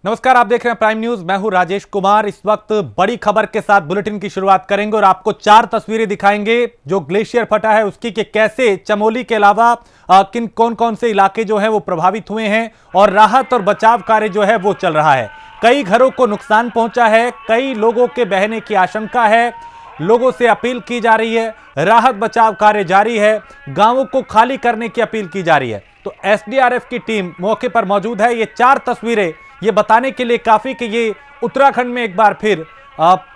नमस्कार, आप देख रहे हैं प्राइम न्यूज। मैं हूं राजेश कुमार। इस वक्त बड़ी खबर के साथ बुलेटिन की शुरुआत करेंगे और आपको 4 तस्वीरें दिखाएंगे जो ग्लेशियर फटा है उसकी, कि कैसे चमोली के अलावा कौन कौन से इलाके जो है वो प्रभावित हुए हैं और राहत और बचाव कार्य जो है वो चल रहा है। कई घरों को नुकसान पहुंचा है, कई लोगों के बहने की आशंका है, लोगों से अपील की जा रही है, राहत बचाव कार्य जारी है, गांवों को खाली करने की अपील की जा रही है। तो एसडीआरएफ की टीम मौके पर मौजूद है। ये 4 तस्वीरें ये बताने के लिए काफी कि ये उत्तराखंड में एक बार फिर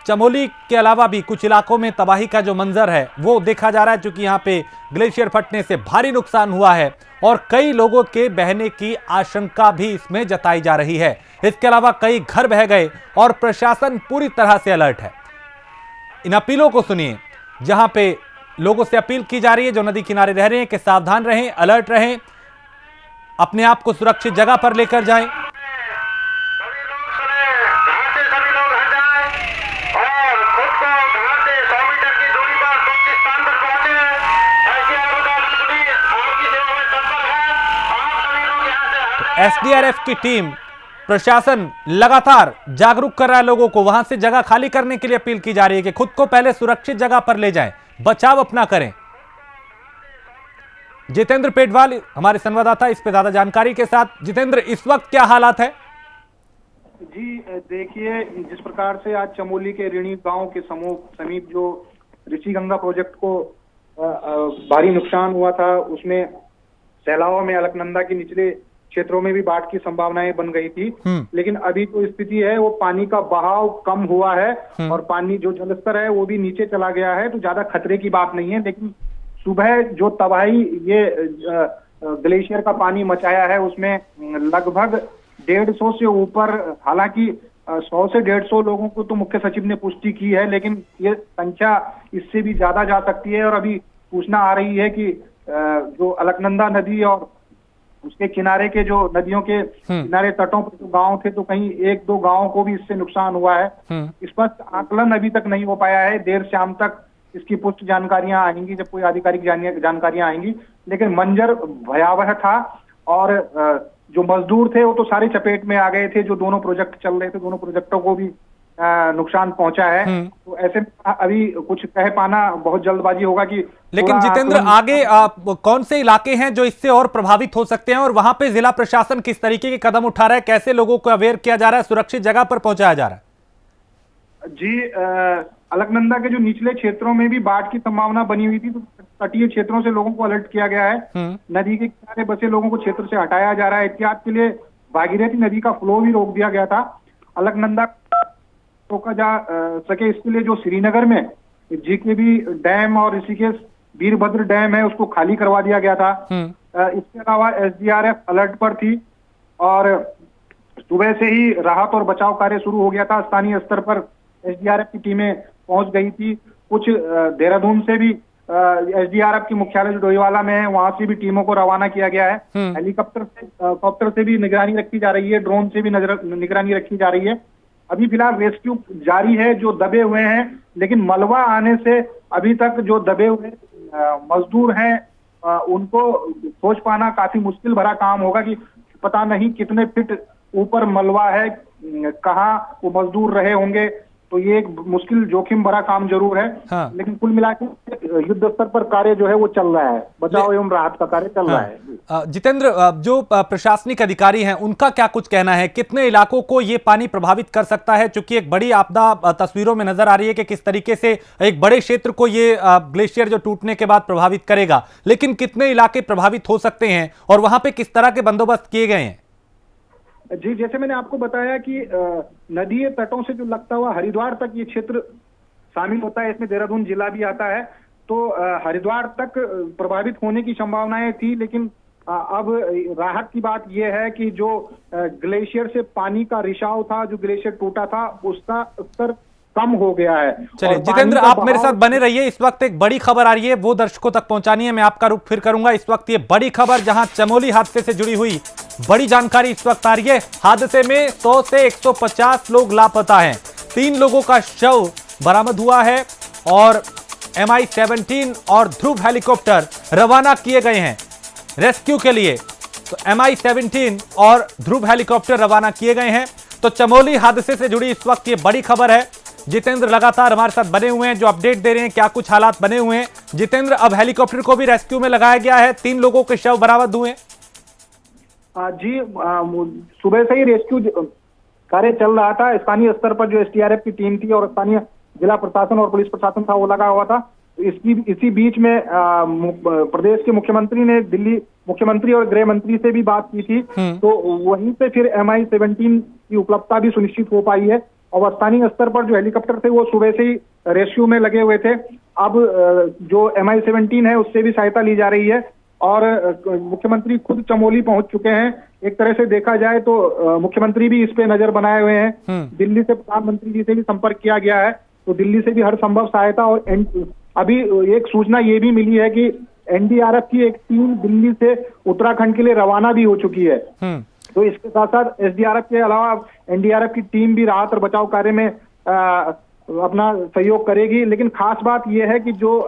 चमोली के अलावा भी कुछ इलाकों में तबाही का जो मंजर है वो देखा जा रहा है, क्योंकि यहाँ पे ग्लेशियर फटने से भारी नुकसान हुआ है और कई लोगों के बहने की आशंका भी इसमें जताई जा रही है। इसके अलावा कई घर बह गए और प्रशासन पूरी तरह से अलर्ट है। इन अपीलों को सुनिए, जहां पे लोगों से अपील की जा रही है जो नदी किनारे रह रहे हैं कि सावधान रहें, अलर्ट रहें, अपने आप को सुरक्षित जगह पर लेकर जाएं। एसडीआरएफ की टीम, प्रशासन लगातार जागरूक कर रहा है लोगों को। वहां से जगह खाली करने के लिए अपील की जा रही है कि खुद को पहले सुरक्षित जगह पर ले जाएं, बचाव अपना करें। जितेंद्र पेटवाल हमारे संवाददाता इस पे ज्यादा जानकारी के साथ। जितेंद्र, इस वक्त क्या हालात है? जी देखिए, जिस प्रकार से आज चमोली के ऋणी गांव के समीप जो ऋषिगंगा प्रोजेक्ट को भारी नुकसान हुआ था, उसमें सैलाव में अलकनंदा के निचले क्षेत्रों में भी बाढ़ की संभावनाएं बन गई थी। लेकिन अभी जो स्थिति है वो पानी का बहाव कम हुआ है और पानी जो जलस्तर है वो भी नीचे चला गया है, तो ज्यादा खतरे की बात नहीं है। लेकिन सुबह जो तबाही ये ग्लेशियर का पानी मचाया है उसमें लगभग 150 से ऊपर, हालांकि 100 से 150 लोगों को तो मुख्य सचिव ने पुष्टि की है, लेकिन ये संख्या इससे भी ज्यादा जा सकती है। और अभी सूचना आ रही है कि जो अलकनंदा नदी और उसके किनारे के जो नदियों के किनारे तटों पर जो गांव थे, तो कहीं 1-2 गांवों को भी इससे नुकसान हुआ है। स्पष्ट आकलन अभी तक नहीं हो पाया है, देर शाम तक इसकी पुष्ट जानकारियां आएंगी जब कोई आधिकारिक जानकारियां आएंगी। लेकिन मंजर भयावह था और जो मजदूर थे वो तो सारे चपेट में आ गए थे। जो दोनों प्रोजेक्ट चल रहे थे, दोनों प्रोजेक्टों को भी नुकसान पहुंचा है। तो ऐसे में अभी कुछ कह पाना बहुत जल्दबाजी होगा कि, लेकिन जितेंद्र आगे कौन से इलाके हैं जो इससे और प्रभावित हो सकते हैं और वहां पे जिला प्रशासन किस तरीके के कदम उठा रहा है, कैसे लोगों को अवेयर किया जा रहा है, सुरक्षित जगह पर पहुंचाया जा रहा है? जी अलकनंदा के जो निचले क्षेत्रों में भी बाढ़ की संभावना बनी हुई थी, तो तटीय क्षेत्रों से लोगों को अलर्ट किया गया है। नदी के किनारे बसे लोगों को क्षेत्र से हटाया जा रहा है। एहतियात के लिए भागीरथी नदी का फ्लो भी रोक दिया गया था। अलकनंदा रोका जा सके इसके लिए जो श्रीनगर में जीकेबी डैम और ऋषिकेश वीरभद्र डैम है उसको खाली करवा दिया गया था। इसके अलावा एसडीआरएफ अलर्ट पर थी और सुबह से ही राहत और बचाव कार्य शुरू हो गया था। स्थानीय स्तर पर एसडीआरएफ की टीमें पहुंच गई थी। कुछ देहरादून से भी एसडीआरएफ की मुख्यालय जो डोईवाला में है वहां से भी टीमों को रवाना किया गया है। हेलीकॉप्टर से भी निगरानी रखी जा रही है, ड्रोन से भी निगरानी रखी जा रही है। अभी फिलहाल रेस्क्यू जारी है जो दबे हुए हैं, लेकिन मलबा आने से अभी तक जो दबे हुए मजदूर हैं उनको खोज पाना काफी मुश्किल भरा काम होगा कि पता नहीं कितने फीट ऊपर मलबा है, कहाँ वो मजदूर रहे होंगे। तो ये एक मुश्किल जोखिम भरा काम जरूर है। लेकिन कुल मिलाकर युद्ध स्तर पर कार्य जो है वो चल रहा है, बचाव एवं राहत का कार्य चल रहा है। जितेंद्र, जो प्रशासनिक अधिकारी हैं उनका क्या कुछ कहना है, कितने इलाकों को ये पानी प्रभावित कर सकता है? चूंकि एक बड़ी आपदा तस्वीरों में नजर आ रही है कि किस तरीके से एक बड़े क्षेत्र को ये ग्लेशियर जो टूटने के बाद प्रभावित करेगा, लेकिन कितने इलाके प्रभावित हो सकते हैं और वहां पे किस तरह के बंदोबस्त किए गए हैं? जी, जैसे मैंने आपको बताया कि नदीय तटों से जो लगता हुआ हरिद्वार तक ये क्षेत्र शामिल होता है, इसमें देहरादून जिला भी आता है। तो हरिद्वार तक प्रभावित होने की संभावनाएं थी, लेकिन अब राहत की बात यह है कि जो ग्लेशियर से पानी का रिसाव था, जो ग्लेशियर टूटा था, उसका स्तर कम हो गया है। चलिए जितेंद्र, आप मेरे साथ बने रहिए। इस वक्त एक बड़ी खबर आ रही है, वो दर्शकों तक पहुंचानी है। मैं आपका रुख फिर करूंगा। इस वक्त ये बड़ी खबर जहां चमोली हादसे से जुड़ी हुई बड़ी जानकारी इस वक्त आ रही है। हादसे में 100 से 150 लोग लापता हैं। 3 लोगों का शव बरामद हुआ है और MI-17 और ध्रुव हेलीकॉप्टर रवाना किए गए हैं रेस्क्यू के लिए। तो MI-17 और ध्रुव हेलीकॉप्टर रवाना किए गए हैं। तो चमोली हादसे से जुड़ी इस वक्त ये बड़ी खबर है। जितेंद्र लगातार हमारे साथ बने हुए हैं, जो अपडेट दे रहे हैं क्या कुछ हालात बने हुए हैं। जितेंद्र, अब हेलीकॉप्टर को भी रेस्क्यू में लगाया गया है, 3 लोगों के शव बरामद हुए। जी, सुबह से ही रेस्क्यू कार्य चल रहा था। स्थानीय स्तर पर जो एसडीआरएफ की टीम थी और स्थानीय जिला प्रशासन और पुलिस प्रशासन था, वो लगा हुआ था। इसी बीच में प्रदेश के मुख्यमंत्री ने दिल्ली मुख्यमंत्री और गृह मंत्री से भी बात की थी, तो वहीं से फिर MI-17 की उपलब्धता भी सुनिश्चित हो पाई है। और स्थानीय स्तर पर जो हेलीकॉप्टर थे वो सुबह से ही रेस्क्यू में लगे हुए थे। अब जो MI-17 है उससे भी सहायता ली जा रही है और मुख्यमंत्री खुद चमोली पहुंच चुके हैं। एक तरह से देखा जाए तो मुख्यमंत्री भी इस पे नजर बनाए हुए हैं। दिल्ली से प्रधानमंत्री जी से भी संपर्क किया गया है, तो दिल्ली से भी हर संभव सहायता। और अभी एक सूचना ये भी मिली है कि NDRF की एक टीम दिल्ली से उत्तराखंड के लिए रवाना भी हो चुकी है। तो इसके साथ साथ SDRF के अलावा NDRF की टीम भी राहत और बचाव कार्य में अपना सहयोग करेगी। लेकिन खास बात यह है कि जो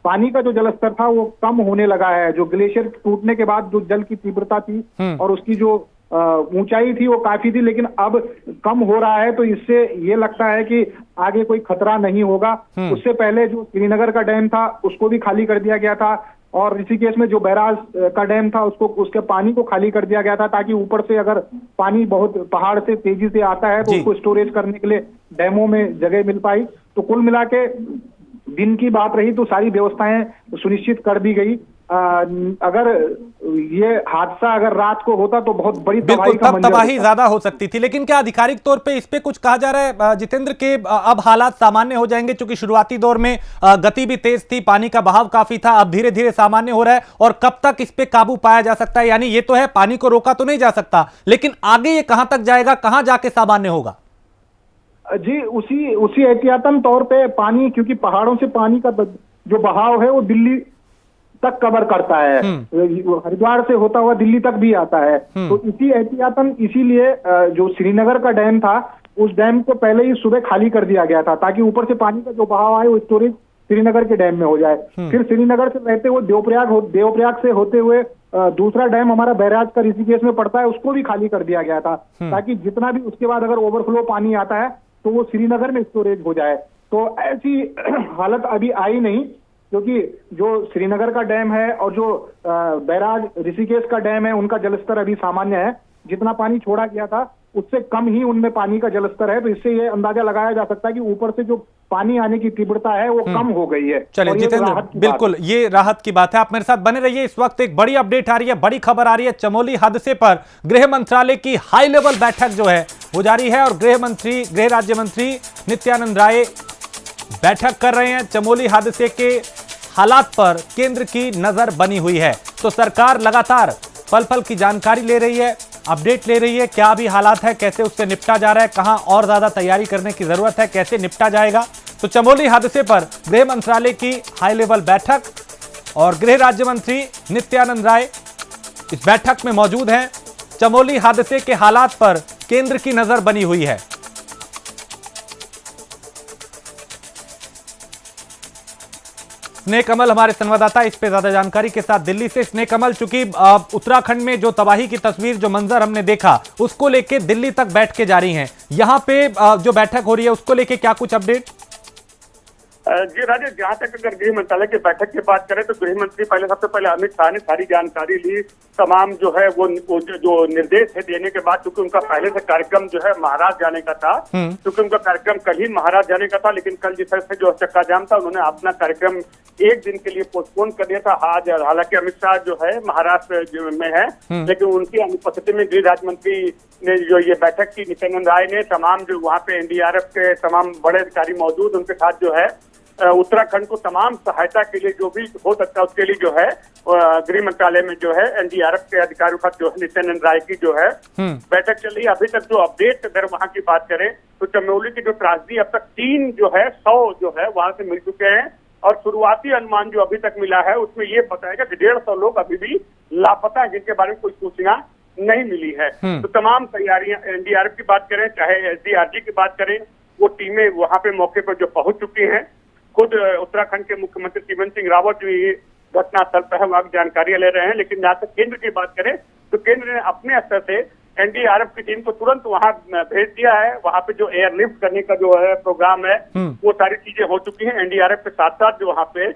पानी का जो जलस्तर था वो कम होने लगा है। जो ग्लेशियर टूटने के बाद जो जल की तीव्रता थी और उसकी जो ऊंचाई थी वो काफी थी, लेकिन अब कम हो रहा है। तो इससे ये लगता है कि आगे कोई खतरा नहीं होगा। उससे पहले जो श्रीनगर का डैम था उसको भी खाली कर दिया गया था और ऋषिकेश में जो बैराज का डैम था उसके पानी को खाली कर दिया गया था, ताकि ऊपर से अगर पानी बहुत पहाड़ से तेजी से आता है तो उसको स्टोरेज करने के लिए डैमों में जगह मिल पाई। तो कुल मिला के दिन की बात रही तो सारी व्यवस्थाएं सुनिश्चित कर दी गई। अगर ये हादसा अगर रात को होता तो बहुत बड़ी तबाही ज्यादा हो सकती थी। लेकिन क्या आधिकारिक तौर पे इस पे कुछ कहा जा रहा है जितेंद्र के अब हालात सामान्य हो जाएंगे? क्योंकि शुरुआती दौर में गति भी तेज थी, पानी का बहाव काफी था, अब धीरे धीरे सामान्य हो रहा है। और कब तक इस पे काबू पाया जा सकता है? यानी ये तो है पानी को रोका तो नहीं जा सकता, लेकिन आगे ये कहां तक जाएगा, कहां जाके सामान्य होगा? जी, उसी एहतियातन तौर पे पानी, क्योंकि पहाड़ों से पानी का जो बहाव है वो दिल्ली तक कवर करता है, हरिद्वार से होता हुआ दिल्ली तक भी आता है। तो इसी एहतियातन इसीलिए जो श्रीनगर का डैम था उस डैम को पहले ही सुबह खाली कर दिया गया था, ताकि ऊपर से पानी का जो बहाव आए वो स्टोरेज श्रीनगर के डैम में हो जाए। फिर श्रीनगर से रहते हुए देवप्रयाग से होते हुए दूसरा डैम हमारा बैराज का ऋषिकेश में पड़ता है, उसको भी खाली कर दिया गया था, ताकि जितना भी उसके बाद अगर ओवरफ्लो पानी आता है तो वो श्रीनगर में स्टोरेज हो जाए। तो ऐसी हालत अभी आई नहीं, क्योंकि जो श्रीनगर का डैम है और जो बैराज ऋषिकेश का डैम है उनका जलस्तर अभी सामान्य है। जितना पानी छोड़ा गया था उससे कम ही उनमें पानी का जलस्तर है। तो इससे ये अंदाजा लगाया जा सकता है कि ऊपर से जो पानी आने की तीव्रता है वो कम हो गई है। चलिए जितेंद्र, बिल्कुल ये राहत की बात है। आप मेरे साथ बने रहिए। इस वक्त एक बड़ी अपडेट आ रही है, बड़ी खबर आ रही है। चमोली हादसे पर गृह मंत्रालय की हाई लेवल बैठक जो है वो जारी है और गृह राज्य मंत्री नित्यानंद राय बैठक कर रहे हैं। चमोली हादसे के हालात पर केंद्र की नजर बनी हुई है, तो सरकार लगातार पल पल की जानकारी ले रही है, अपडेट ले रही है, क्या भी हालात है, कैसे उससे निपटा जा रहा है, कहां और ज्यादा तैयारी करने की जरूरत है, कैसे निपटा जाएगा। तो चमोली हादसे पर गृह मंत्रालय की हाई लेवल बैठक और गृह राज्य मंत्री नित्यानंद राय इस बैठक में मौजूद हैं। चमोली हादसे के हालात पर केंद्र की नजर बनी हुई है। स्नेह कमल हमारे संवाददाता इस पे ज्यादा जानकारी के साथ दिल्ली से। स्नेह कमल, चूंकि उत्तराखंड में जो तबाही की तस्वीर, जो मंजर हमने देखा, उसको लेके दिल्ली तक बैठ के जा रही हैं, यहां पे जो बैठक हो रही है उसको लेके क्या कुछ अपडेट? जी राजेश, जहाँ तक अगर गृह मंत्रालय की बैठक की बात करें तो गृह मंत्री सबसे पहले अमित शाह ने सारी जानकारी ली। तमाम जो है वो जो निर्देश है देने के बाद, क्योंकि उनका पहले से कार्यक्रम जो है महाराष्ट्र जाने का था, क्योंकि उनका कार्यक्रम कल ही महाराष्ट्र जाने का था, लेकिन कल जिस तरह से जो चक्का जाम था उन्होंने अपना कार्यक्रम एक दिन के लिए पोस्टपोन कर दिया था। आज हालांकि अमित शाह जो है महाराष्ट्र में है, लेकिन उनकी अनुपस्थिति में गृह राज्य मंत्री ने जो ये बैठक की, नित्यानंद राय ने तमाम जो वहाँ पे NDRF के तमाम बड़े अधिकारी मौजूद, उनके साथ जो है उत्तराखंड को तमाम सहायता के लिए जो भी हो सकता है उसके लिए जो है गृह मंत्रालय में जो है NDRF के अधिकारियों का जो है नित्यानंद राय की जो है बैठक चल रही है। अभी तक जो अपडेट अगर वहाँ की बात करें तो चमोली की जो त्रासदी, अब तक 3 जो है 100 जो है वहां से मिल चुके हैं और शुरुआती अनुमान जो अभी तक मिला है उसमें ये बताएगा कि 150 लोग अभी भी लापता है, जिनके बारे में कोई सूचना नहीं मिली है। तो तमाम तैयारियां, NDRF की बात करें चाहे SDRG की बात करें, वो टीमें वहां पे मौके पर जो पहुंच चुकी हैं। खुद उत्तराखंड के मुख्यमंत्री त्रिवेंद्र सिंह रावत भी घटनास्थल पर है, वहां की जानकारियां ले रहे हैं। लेकिन जहां तक केंद्र की बात करें तो केंद्र ने अपने स्तर से एनडीआरएफ की टीम को तुरंत वहां भेज दिया है। वहां पे जो एयरलिफ्ट करने का जो है प्रोग्राम है वो सारी चीजें हो चुकी हैं। एनडीआरएफ के साथ साथ जो वहां पे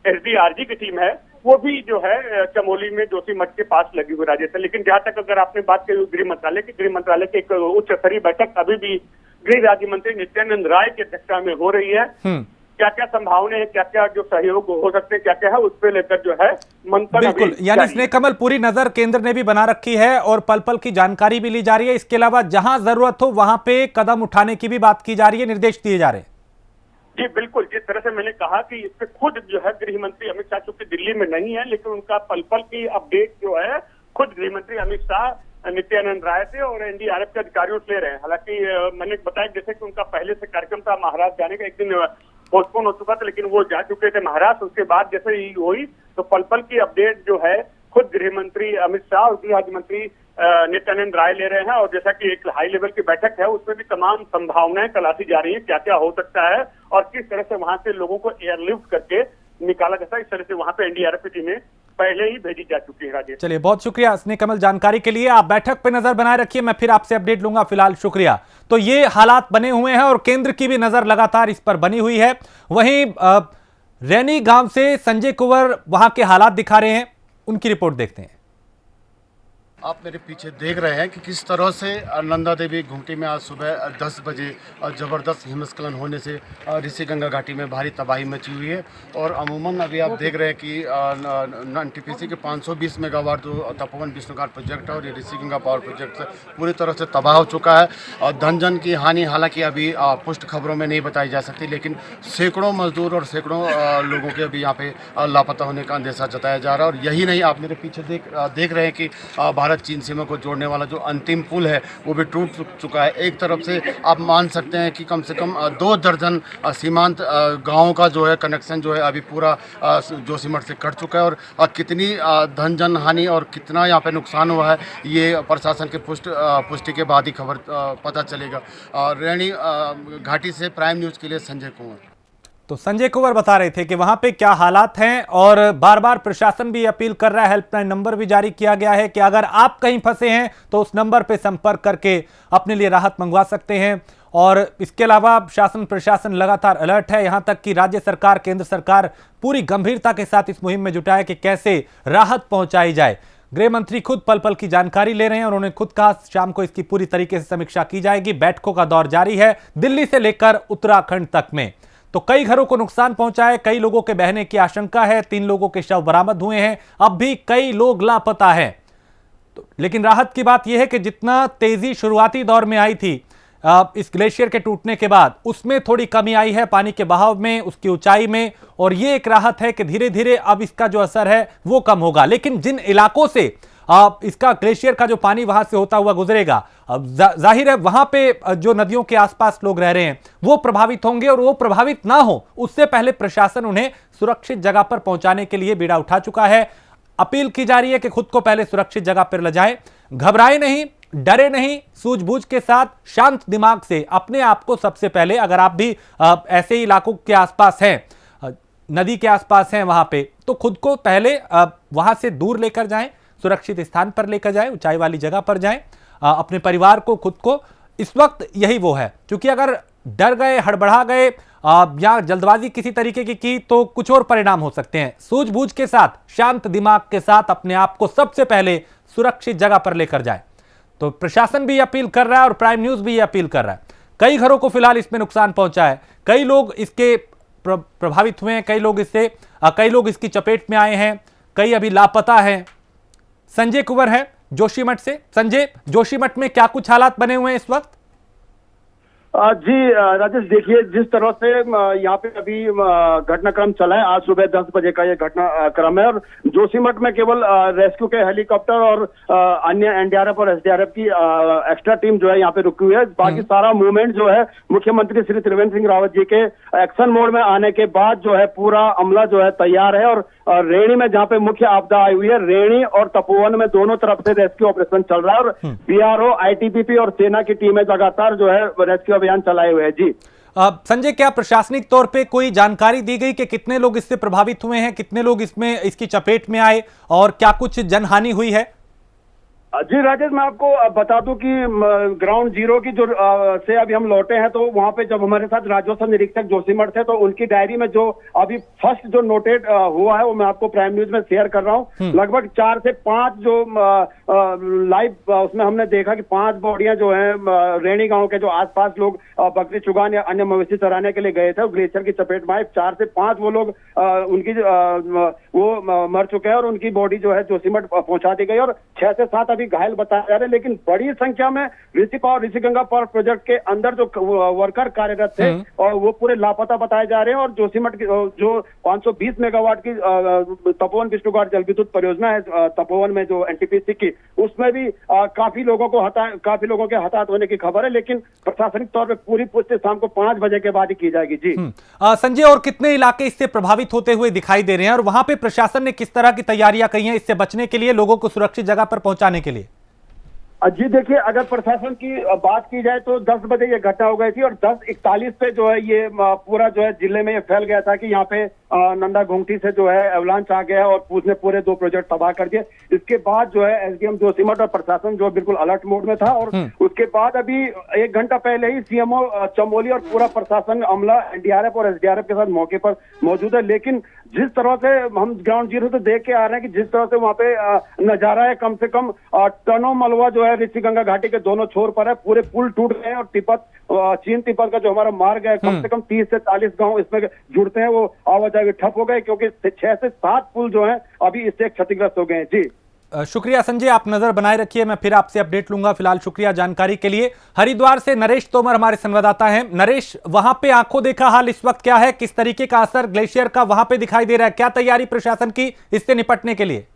एसडीआरजी की टीम है वो भी जो है चमोली में जोशीमठ के पास लगी हुई राजेश है। लेकिन जहां तक अगर आपने बात की गृह मंत्रालय की एक उच्च स्तरीय बैठक अभी भी गृह राज्य मंत्री नित्यानंद राय की अध्यक्षता में हो रही है। क्या क्या संभावनाएं हैं, क्या क्या जो सहयोग हो सकते हैं, क्या क्या है, उस पर लेकर जो है मंथन बिल्कुल, यानी स्नेह कमल पूरी नजर केंद्र ने भी बना रखी है और पल पल की जानकारी भी ली जा रही है। इसके अलावा जहां जरूरत हो वहां पे कदम उठाने की भी बात की जा रही है, निर्देश दिए जा रहे हैं। जी बिल्कुल, जिस तरह से मैंने कहा कि इस पे खुद जो है गृह मंत्री अमित शाह चूंकि दिल्ली में नहीं है, लेकिन उनका पल पल की अपडेट जो है खुद गृह मंत्री अमित शाह नित्यानंद राय से और एनडीआरएफ के अधिकारियों से ले रहे हैं। हालांकि मैंने बताया जैसे कि उनका पहले से कार्यक्रम था महाराष्ट्र जाने का, एक दिन पोस्टपोन हो चुका था, लेकिन वो जा चुके थे महाराष्ट्र। उसके बाद जैसे ही हुई तो पल पल की अपडेट जो है खुद गृह मंत्री अमित शाह और गृह राज्य मंत्री नित्यानंद राय ले रहे हैं। और जैसा कि एक हाई लेवल की बैठक है उसमें भी तमाम संभावनाएं तलाशी जा रही है, क्या क्या हो सकता है और किस तरह से वहां से लोगों को एयरलिफ्ट करके निकाला जाता है। इस तरह से वहां पे एनडीआरएफ की टीमें पहले ही भेजी जा चुकी है। राजेश, चलिए बहुत शुक्रिया स्नेह कमल जानकारी के लिए। आप बैठक पे नजर बनाए रखिए, मैं फिर आपसे अपडेट लूंगा। फिलहाल शुक्रिया। तो ये हालात बने हुए हैं और केंद्र की भी नजर लगातार इस पर बनी हुई है। वहीं रैनी गांव से संजय कुंवर वहां के हालात दिखा रहे हैं, उनकी रिपोर्ट देखते हैं। आप मेरे पीछे देख रहे हैं कि किस तरह से नंदा देवी घुमटी में आज सुबह 10 बजे ज़बरदस्त हिमस्खलन होने से ऋषिगंगा घाटी में भारी तबाही मची हुई है। और अमूमन अभी आप देख रहे हैं कि एनटीपीसी के 520 मेगावाट जो तपोवन विष्णुघाट प्रोजेक्ट है और ये ऋषिगंगा पावर प्रोजेक्ट से पूरी तरह से तबाह हो चुका है। और धन जन की हानि हालांकि अभी पुष्ट खबरों में नहीं बताई जा सकती, लेकिन सैकड़ों मजदूर और सैकड़ों लोगों के अभी यहाँ पे लापता होने का अंदेशा जताया जा रहा है। और यही नहीं, आप मेरे पीछे देख रहे हैं कि भारत चीन सीमा को जोड़ने वाला जो अंतिम पुल है वो भी टूट चुका है। एक तरफ से आप मान सकते हैं कि कम से कम 2 दर्जन सीमांत गांवों का जो है कनेक्शन जो है अभी पूरा जोशीमठ से कट चुका है। और कितनी धन जन हानि और कितना यहाँ पे नुकसान हुआ है ये प्रशासन के पुष्टि के बाद ही खबर पता चलेगा। रैनी घाटी से प्राइम न्यूज़ के लिए संजय कुंवर। तो संजय कुंवर बता रहे थे कि वहां पे क्या हालात हैं और बार बार प्रशासन भी अपील कर रहा है, हेल्पलाइन नंबर भी जारी किया गया है कि अगर आप कहीं फंसे हैं तो उस नंबर पे संपर्क करके अपने लिए राहत मंगवा सकते हैं। और इसके अलावा शासन प्रशासन लगातार अलर्ट है, यहां तक कि राज्य सरकार केंद्र सरकार पूरी गंभीरता के साथ इस मुहिम में जुटा है कि कैसे राहत पहुंचाई जाए। गृह मंत्री खुद पल पल की जानकारी ले रहे हैं और उन्होंने खुद कहा शाम को इसकी पूरी तरीके से समीक्षा की जाएगी। बैठकों का दौर जारी है दिल्ली से लेकर उत्तराखंड तक में। तो कई घरों को नुकसान पहुंचा है, कई लोगों के बहने की आशंका है, 3 लोगों के शव बरामद हुए हैं, अब भी कई लोग लापता हैं। तो लेकिन राहत की बात यह है कि जितना तेजी शुरुआती दौर में आई थी इस ग्लेशियर के टूटने के बाद, उसमें थोड़ी कमी आई है पानी के बहाव में, उसकी ऊंचाई में। और यह एक राहत है कि धीरे धीरे अब इसका जो असर है वो कम होगा। लेकिन जिन इलाकों से इसका ग्लेशियर का जो पानी वहां से होता हुआ गुजरेगा, अब जाहिर है वहां पे जो नदियों के आसपास लोग रह रहे हैं वो प्रभावित होंगे और वो प्रभावित ना हो उससे पहले प्रशासन उन्हें सुरक्षित जगह पर पहुंचाने के लिए बीड़ा उठा चुका है। अपील की जा रही है कि खुद को पहले सुरक्षित जगह पर ले जाएं, घबराए नहीं, डरे नहीं, सूझबूझ के साथ शांत दिमाग से अपने आप को सबसे पहले, अगर आप भी ऐसे ही इलाकों के आसपास हैं, नदी के आसपास हैं वहां पे, तो खुद को पहले वहां से दूर लेकर जाएं, सुरक्षित स्थान पर लेकर जाएं, ऊंचाई वाली जगह पर जाएं। अपने परिवार को, खुद को, इस वक्त यही वो है। क्योंकि अगर डर गए, हड़बड़ा गए या जल्दबाजी किसी तरीके की तो कुछ और परिणाम हो सकते हैं। सूझबूझ के साथ, शांत दिमाग के साथ अपने आप को सबसे पहले सुरक्षित जगह पर लेकर जाएं। तो प्रशासन भी अपील कर रहा है और प्राइम न्यूज भी अपील कर रहा है। कई घरों को फिलहाल इसमें नुकसान पहुंचा है, कई लोग इसके प्रभावित हुए हैं, कई लोग इसकी चपेट में आए हैं, कई अभी लापता हैं। संजय कुंवर है जोशीमठ से। संजय, जोशीमठ में क्या कुछ हालात बने हुए हैं इस वक्त? जी राजेश, देखिए जिस तरह से यहाँ पे अभी घटनाक्रम चला है, आज सुबह 10 बजे का ये घटनाक्रम है। और जोशीमठ में केवल रेस्क्यू के हेलीकॉप्टर और अन्य एनडीआरएफ और एसडीआरएफ की एक्स्ट्रा टीम जो है यहाँ पे रुकी हुई है। बाकी सारा मूवमेंट जो है मुख्यमंत्री श्री त्रिवेंद्र सिंह रावत जी के एक्शन मोड में आने के बाद जो है पूरा अमला जो है तैयार है। और रेणी में जहाँ पे मुख्य आपदा आई हुई है, रेणी और तपोवन में दोनों तरफ से रेस्क्यू ऑपरेशन चल रहा है। और बीआरओ, आईटीबीपी और सेना की टीमें लगातार जो है रेस्क्यू अभियान चलाए हुए हैं। जी संजय, क्या प्रशासनिक तौर पे कोई जानकारी दी गई कि कितने लोग इससे प्रभावित हुए हैं, कितने लोग इसकी चपेट में आए और क्या कुछ जनहानि हुई है? जी राजेश, मैं आपको बता दूं कि ग्राउंड जीरो की जो से अभी हम लौटे हैं, तो वहां पे जब हमारे साथ राजस्व निरीक्षक जोशीमठ थे, तो उनकी डायरी में जो अभी फर्स्ट जो नोटेड हुआ है वो मैं आपको प्राइम न्यूज में शेयर कर रहा हूँ। लगभग 4 से 5 जो लाइव उसमें हमने देखा कि 5 बॉडियां जो है रेणी गांव के जो आसपास लोग बकरी चुगान या अन्य मवेशी चराने के लिए गए थे, ग्लेशियर की चपेट में आए। 4 से 5 वो लोग उनकी वो मर चुके हैं और उनकी बॉडी जो है जोशीमठ पहुंचा दी गई और 6 से 7 अभी घायल बताए जा रहे हैं। लेकिन बड़ी संख्या में ऋषिगंगा पावर प्रोजेक्ट के अंदर जो वर्कर कार्यरत थे और वो पूरे लापता बताए जा रहे हैं। और जोशीमठ की जो 520 मेगावाट की तपोवन विष्णुघाट जल विद्युत परियोजना है तपोवन में जो एनटीपीसी की, उसमें भी काफी लोगों के हताहत होने की खबर है। लेकिन प्रशासनिक तौर पर पूरी पुष्टि शाम को 5 बजे के बाद ही की जाएगी। जी संजय, और कितने इलाके इससे प्रभावित होते हुए दिखाई दे रहे हैं और वहां पे प्रशासन ने किस तरह की तैयारियां की हैं इससे बचने के लिए, लोगों को सुरक्षित जगह पर पहुंचाने के लिए? जी देखिए, अगर प्रशासन की बात की जाए तो 10 बजे ये घटना हो गई थी और 10:41 पे जो है ये पूरा जो है जिले में ये फैल गया था कि यहाँ पे नंदा घुंगटी से जो है एवलांच आ गया और उसने पूरे 2 प्रोजेक्ट तबाह कर दिए। इसके बाद जो है एसडीएम जोशीमठ और प्रशासन जो बिल्कुल अलर्ट मोड में था और उसके बाद अभी 1 घंटा पहले ही सीएमओ चमोली और पूरा प्रशासन अमला एनडीआरएफ और एसडीआरएफ के साथ मौके पर मौजूद है। लेकिन जिस तरह से हम ग्राउंड जीरो से देख के आ रहे हैं कि जिस तरह से वहाँ पे नजारा है, कम से कम टनों मलबा जो है ऋषिगंगा घाटी के दोनों छोर पर है, पूरे पुल टूट गए हैं और तिब्बत चीन तिब्बत का जो हमारा मार्ग है कम से कम 30 से 40 गांव इसमें जुड़ते हैं, वो आवाजाही ठप हो गए क्योंकि 6 से 7 पुल जो है अभी इससे क्षतिग्रस्त हो गए हैं। जी शुक्रिया संजय, आप नजर बनाए रखिए, मैं फिर आपसे अपडेट लूंगा। फिलहाल शुक्रिया जानकारी के लिए। हरिद्वार से नरेश तोमर हमारे संवाददाता हैं। नरेश, वहां पे आंखों देखा हाल इस वक्त क्या है, किस तरीके का असर ग्लेशियर का वहां पे दिखाई दे रहा है, क्या तैयारी प्रशासन की इससे निपटने के लिए?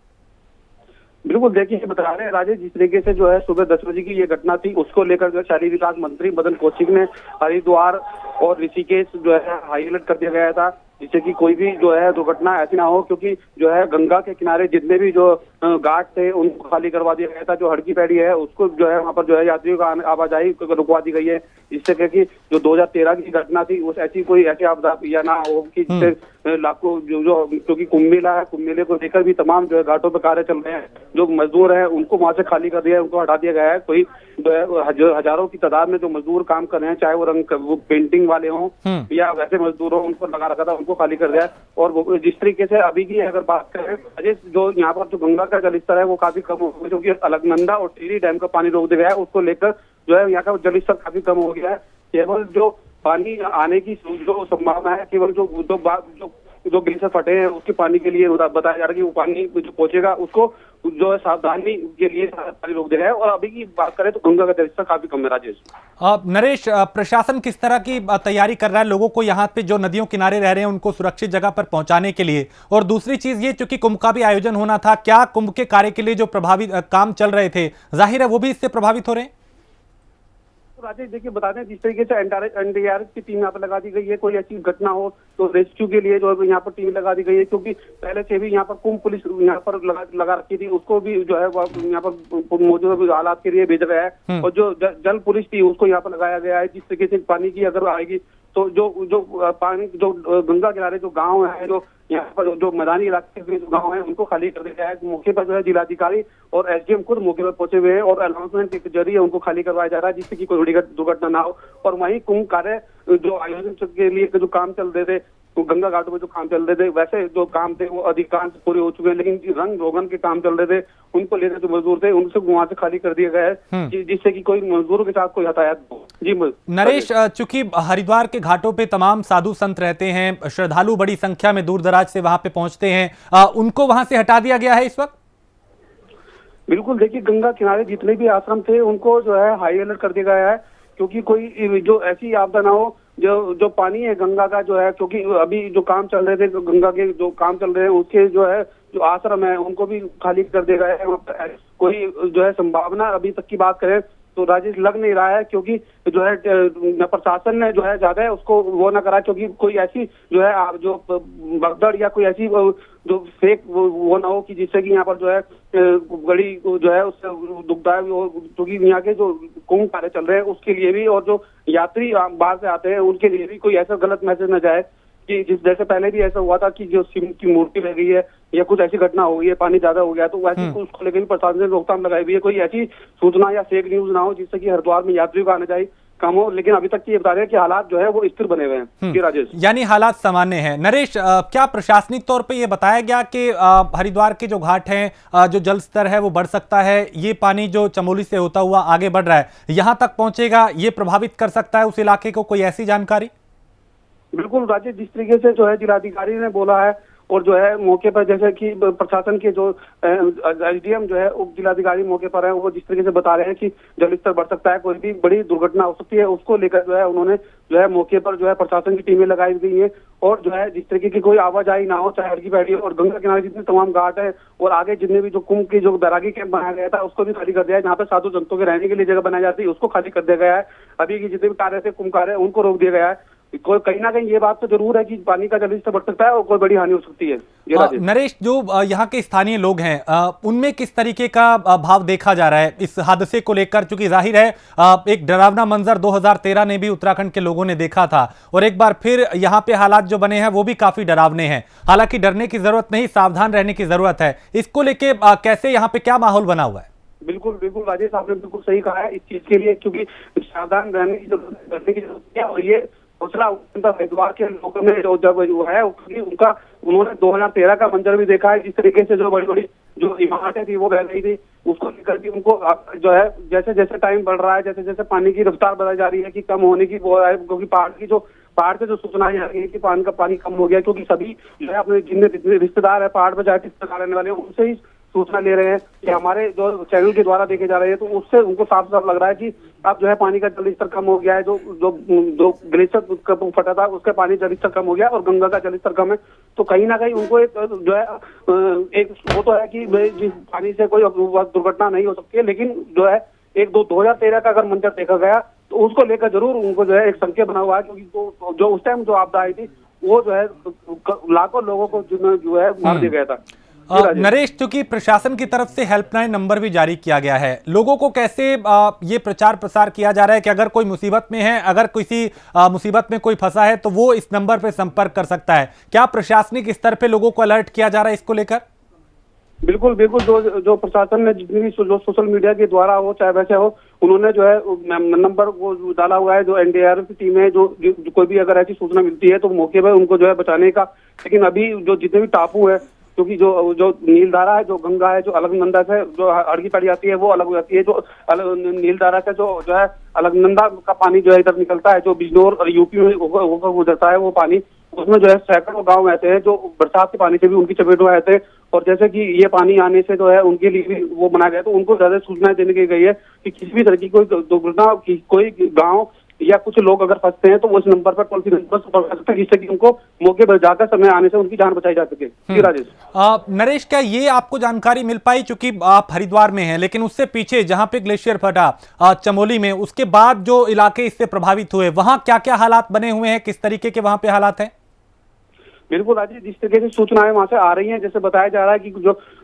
बिल्कुल, देखिए बता रहे हैं राजेश, जिस तरीके से जो है सुबह 10 बजे की ये घटना थी, उसको लेकर जो शहरी विकास मंत्री मदन कौशिक ने हरिद्वार और ऋषिकेश जो है हाई अलर्ट कर दिया गया था, जिससे कि कोई भी जो है दुर्घटना ऐसी ना हो। क्योंकि जो है गंगा के किनारे जितने भी जो घाट थे उनको खाली करवा दिया गया था। जो हड़की पैड़ी है उसको जो है वहाँ पर जो है यात्रियों का आवाजाही रुकवा दी गई है, जिससे कि जो 2013 की घटना थी उस ऐसी आपदा या ना हो कि जिससे लाखों जो क्योंकि कुंभ मेला है, कुंभ मेले को लेकर भी तमाम जो है घाटों पर कार्य चल रहे हैं। जो मजदूर है उनको वहां से खाली कर दिया है, उनको हटा दिया गया है। कोई जो है हजारों की तादाद में जो मजदूर काम कर रहे हैं, चाहे वो पेंटिंग वाले हों या वैसे मजदूर हों, उनको लगा रखा था, उनको खाली कर दिया है। और वो जिस तरीके से अभी की अगर बात करें, जो यहाँ पर जो गंगा का जलस्तर है वो काफी कम हो गया, क्योंकि अलकनंदा और टिहरी डैम का पानी रोक दिया गया है। उसको लेकर जो है यहाँ का जलस्तर काफी कम हो गया है। केवल जो पानी आने की जो संभावना है, केवल जो ग्लेशियर फटे हैं उसके पानी के लिए बताया जा रहा है कि वो पानी जो पहुंचेगा उसको जो है सावधानी के लिए पानी रोक दिया है। और अभी की बात करें तो गंगा का जलस्तर काफी कम है। राजेश, नरेश, प्रशासन किस तरह की तैयारी कर रहा है लोगों को यहाँ पे जो नदियों किनारे रह रहे हैं उनको सुरक्षित जगह पर पहुंचाने के लिए? और दूसरी चीज ये, चूंकि कुंभ का भी आयोजन होना था, क्या कुंभ के कार्य के लिए जो प्रभावित काम चल रहे थे, जाहिर है वो भी इससे प्रभावित हो रहे हैं? राजेश देखिए, बता दें जिस तरीके से एनडीआरएफ की टीम यहाँ पर लगा दी गई है, कोई ऐसी घटना हो तो रेस्क्यू के लिए जो है यहाँ पर टीम लगा दी गई है। क्योंकि पहले से भी यहाँ पर कुंभ पुलिस यहाँ पर लगा रखी थी, उसको भी जो है यहाँ पर मौजूद हालात के लिए भेजा गया है। और जो जल पुलिस थी उसको यहाँ पर लगाया गया है, जिस तरीके से पानी की अगर आएगी तो जो पानी जो गंगा किनारे जो गाँव है, जो यहाँ पर जो मैदानी इलाके के जो गाँव है उनको खाली कर दिया है। मौके पर जो है जिलाधिकारी और एसडीएम खुद मौके पर पहुंचे हुए हैं और अनाउंसमेंट के जरिए उनको खाली करवाया जा रहा है, जिससे कि कोई दुर्घटना ना हो। और वहीं कुंभ कार्य जो आयोजन के लिए जो काम चल रहे थे, तो गंगा घाटों में जो काम चल रहे थे, वैसे जो काम थे वो अधिकांश पूरे हो चुके हैं। लेकिन रंग रोगन के काम चल रहे थे, उनको लेकर जो मजदूर थे उनसे वहां से खाली कर दिया गया है, जिससे कि कोई मजदूरों के साथ कोई यातायात हो। जी नरेश, चूंकि हरिद्वार के घाटों पे तमाम साधु संत रहते हैं, श्रद्धालु बड़ी संख्या में दूर दराज से वहां पे पहुंचते हैं, उनको वहां से हटा दिया गया है इस वक्त? बिल्कुल, देखिए गंगा किनारे जितने भी आश्रम थे उनको जो है हाई अलर्ट कर दिया गया है, क्योंकि कोई जो ऐसी आपदा ना हो। जो पानी है गंगा का जो है, क्योंकि अभी जो काम चल रहे थे गंगा के जो काम चल रहे हैं उसके जो है जो आश्रम है उनको भी खाली कर दिया गया है। कोई जो है संभावना अभी तक की बात करें तो राजेश लग नहीं रहा है, क्योंकि जो है प्रशासन ने जो है ज्यादा उसको वो ना करा, क्योंकि कोई ऐसी जो है जो भगदड़ या कोई ऐसी जो फेक वो ना हो कि जिससे कि यहाँ पर जो है बड़ी जो है उससे दुखदायक, क्योंकि यहाँ के जो कुंभ कार्य चल रहे हैं उसके लिए भी और जो यात्री बाहर से आते हैं उनके लिए भी कोई ऐसा गलत मैसेज न जाए कि जिस जैसे पहले भी ऐसा हुआ था कि जो सीमेंट की मूर्ति रह गई है या कुछ ऐसी घटना हो गई है, पानी ज्यादा हो गया, तो वैसे उसको लेकर भी प्रशासन ने रोकथाम लगाई हुई है। कोई ऐसी सूचना या फेक न्यूज ना हो जिससे कि हरिद्वार में यात्रियों का आना जाए कम हो, लेकिन अभी तक ये बता रहे हैं कि हालात जो है वो स्थिर बने हुए हैं। जी राजेश, यानी हालात सामान्य हैं। नरेश, क्या प्रशासनिक तौर पे ये बताया गया कि हरिद्वार के जो घाट हैं, जो जल स्तर है वो बढ़ सकता है, ये पानी जो चमोली से होता हुआ आगे बढ़ रहा है यहां तक पहुंचेगा, ये प्रभावित कर सकता है उस इलाके को, कोई ऐसी जानकारी? बिल्कुल राजेश, जिस तरीके से जो है जिलाधिकारी ने बोला है और जो है मौके पर जैसे कि प्रशासन के जो एसडीएम जो है उप जिलाधिकारी मौके पर है, वो जिस तरीके से बता रहे हैं कि जल स्तर बढ़ सकता है, कोई भी बड़ी दुर्घटना हो सकती है, उसको लेकर जो है उन्होंने जो है मौके पर जो है प्रशासन की टीमें लगाई गई है। और जो है जिस तरीके की कोई आवाजाही ना हो, चाहे हड़की बैठी और गंगा किनारे जितने तमाम घाट है और आगे जितने भी जो कुंभ की जो बैरागी कैंप बनाया गया था उसको भी खाली कर दिया है। जहाँ पे साधु संतों के रहने के लिए जगह बनाई जाती है उसको खाली कर दिया गया है। अभी की जितने भी कार्य थे कुंभ कार्य उनको रोक दिया गया है। कोई कहीं ना कहीं ये बात तो जरूर है कि पानी का जल स्तर बढ़ सकता है और कोई बड़ी हानि हो सकती है। नरेश, जो यहाँ के स्थानीय लोग हैं उनमें किस तरीके का भाव देखा जा रहा है इस हादसे को लेकर? चूंकि जाहिर है एक डरावना मंजर 2013 में भी उत्तराखंड के लोगों ने देखा था और एक बार फिर यहाँ पे हालात जो बने हैं वो भी काफी डरावने हैं। हालांकि डरने की जरूरत नहीं, सावधान रहने की जरूरत है। इसको लेके कैसे यहाँ पे क्या माहौल बना हुआ है? बिल्कुल बिल्कुल राजेश, आपने बिल्कुल सही कहा है इस चीज के लिए, क्योंकि सावधान रहने की जरूरत है, डरने की जरूरत है। और ये दूसरा हरिद्वार के लोगों में जो है उनका उन्होंने 2013 का मंजर भी देखा है, जिस तरीके से जो बड़ी बड़ी जो इमारतें थी वो बह गई थी, उसको लेकर भी उनको जो है जैसे जैसे टाइम बढ़ रहा है, जैसे जैसे पानी की रफ्तार बढ़ाई जा रही है कि कम होने की वो है, क्योंकि पहाड़ से जो सूचनाएं आ रही है कि पानी का पानी कम हो गया, क्योंकि सभी जो है अपने जितने रिश्तेदार है पहाड़ पर जाकर रिश्तेदार रहने वाले हैं उनसे ही सूचना ले रहे हैं कि हमारे जो चैनल के द्वारा देखे जा रहे हैं, तो उससे उनको साफ साफ लग रहा है कि अब जो है पानी का जल स्तर कम हो गया है। जो ग्लेशियर फटा था उसका पानी जल स्तर कम हो गया और गंगा का जल स्तर कम है। तो कहीं ना कहीं उनको एक जो है एक वो तो है कि पानी से कोई दुर्घटना नहीं हो सकती है, लेकिन जो है 2013 का अगर मंजर देखा गया तो उसको लेकर जरूर उनको जो है एक संकेत बना हुआ है, क्योंकि जो उस टाइम जो आपदा आई थी वो जो है लाखों लोगों को जो है मार दिया गया था। नरेश, चूंकि प्रशासन की तरफ से हेल्पलाइन नंबर भी जारी किया गया है, लोगों को कैसे ये प्रचार प्रसार किया जा रहा है कि अगर कोई मुसीबत में है, अगर किसी मुसीबत में कोई फंसा है तो वो इस नंबर पे संपर्क कर सकता है? क्या प्रशासनिक स्तर पे लोगों को अलर्ट किया जा रहा है इसको लेकर? बिल्कुल बिल्कुल, जो प्रशासन ने जितनी भी जो सोशल मीडिया के द्वारा हो चाहे वैसे हो, उन्होंने जो है नंबर वो डाला हुआ है। जो एनडीआरएफ की टीम है, जो कोई भी अगर ऐसी सूचना मिलती है तो मौके पर उनको जो है बचाने का। लेकिन अभी जो जितने भी टापू है, क्योंकि जो नीलधारा है, जो गंगा है, जो अलकनंदा से जो हड़की पड़ी जाती है वो अलग हो जाती है। जो नीलधारा से जो है अलकनंदा का पानी जो है इधर निकलता है, जो बिजनौर और यूपी में हो जाता है वो पानी, उसमें जो है सैकड़ों गांव ऐसे हैं जो बरसात के पानी से भी उनकी चपेट में आए थे। और जैसे कि ये पानी आने से जो है उनके लिए भी वो बनाया गया, तो उनको ज्यादा सूचनाएं देने की गई है कि किसी भी तरह की कोई दुर्घटना कोई गाँव या कुछ लोग अगर फंसते हैं तो वो इस नंबर पर टोल फ्री नंबर संपर्क कर सकते हैं, जिससे कि उनको मौके पर जाकर समय आने से उनकी जान बचाई जा सके। राजेश, नरेश, क्या ये आपको जानकारी मिल पाई, चूंकि आप हरिद्वार में हैं, लेकिन उससे पीछे जहां पे ग्लेशियर फटा चमोली में, उसके बाद जो इलाके इससे प्रभावित हुए वहां क्या क्या हालात बने हुए हैं, किस तरीके के वहां पे हालात हैं? बिल्कुल राजीव, जिस तरीके से सूचनाएं वहां से आ रही हैं, जैसे बताया जा रहा है कि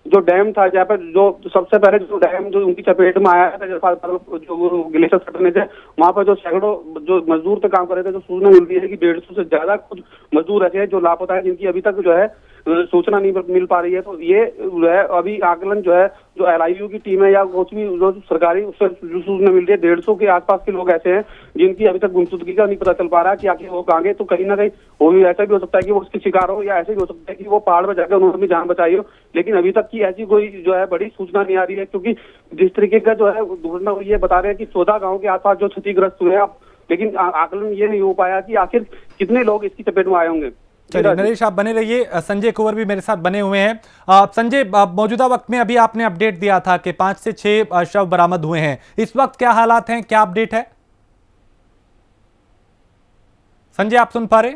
जो डैम था, जहाँ पर जो सबसे पहले जो डैम जो उनकी चपेट में आया था, जो ग्लेशियर फटने से वहां पर जो सैकड़ों जो मजदूर थे काम कर रहे थे, जो सूचना मिल रही है कि 150 से ज्यादा कुछ मजदूर ऐसे हैं जो लापता है, जिनकी अभी तक जो है सूचना नहीं मिल पा रही है। तो ये जो है अभी आकलन जो है जो LIU की टीम है या कुछ भी जो सरकारी उससे जो सूचना मिल रही है, 150 के आसपास के लोग ऐसे हैं जिनकी अभी तक गुमशुदगी का नहीं पता चल पा रहा है कि आखिर वो कहाँ गए। तो कहीं ना कहीं वो भी ऐसा भी हो सकता है कि वो उसके शिकार हो, या ऐसे भी हो सकता है कि वो पहाड़ पर जाकर उन्होंने अपनी जान बचाई हो, लेकिन अभी तक की ऐसी कोई जो है बड़ी सूचना नहीं आ रही है। क्योंकि जिस तरीके का जो है दुर्घटना हुई है, बता रहे हैं कि 14 गाँव के आसपास जो क्षतिग्रस्त हुए हैं, लेकिन आकलन ये नहीं हो पाया कि आखिर कितने लोग इसकी चपेट में आए होंगे। चलिए नरेश, आप बने रहिए। संजय कुंवर भी मेरे साथ बने हुए हैं। संजय, मौजूदा वक्त में अभी आपने अपडेट दिया था कि 5 से 6 शव बरामद हुए हैं, इस वक्त क्या हालात हैं, क्या अपडेट है? संजय, आप सुन पा रहे?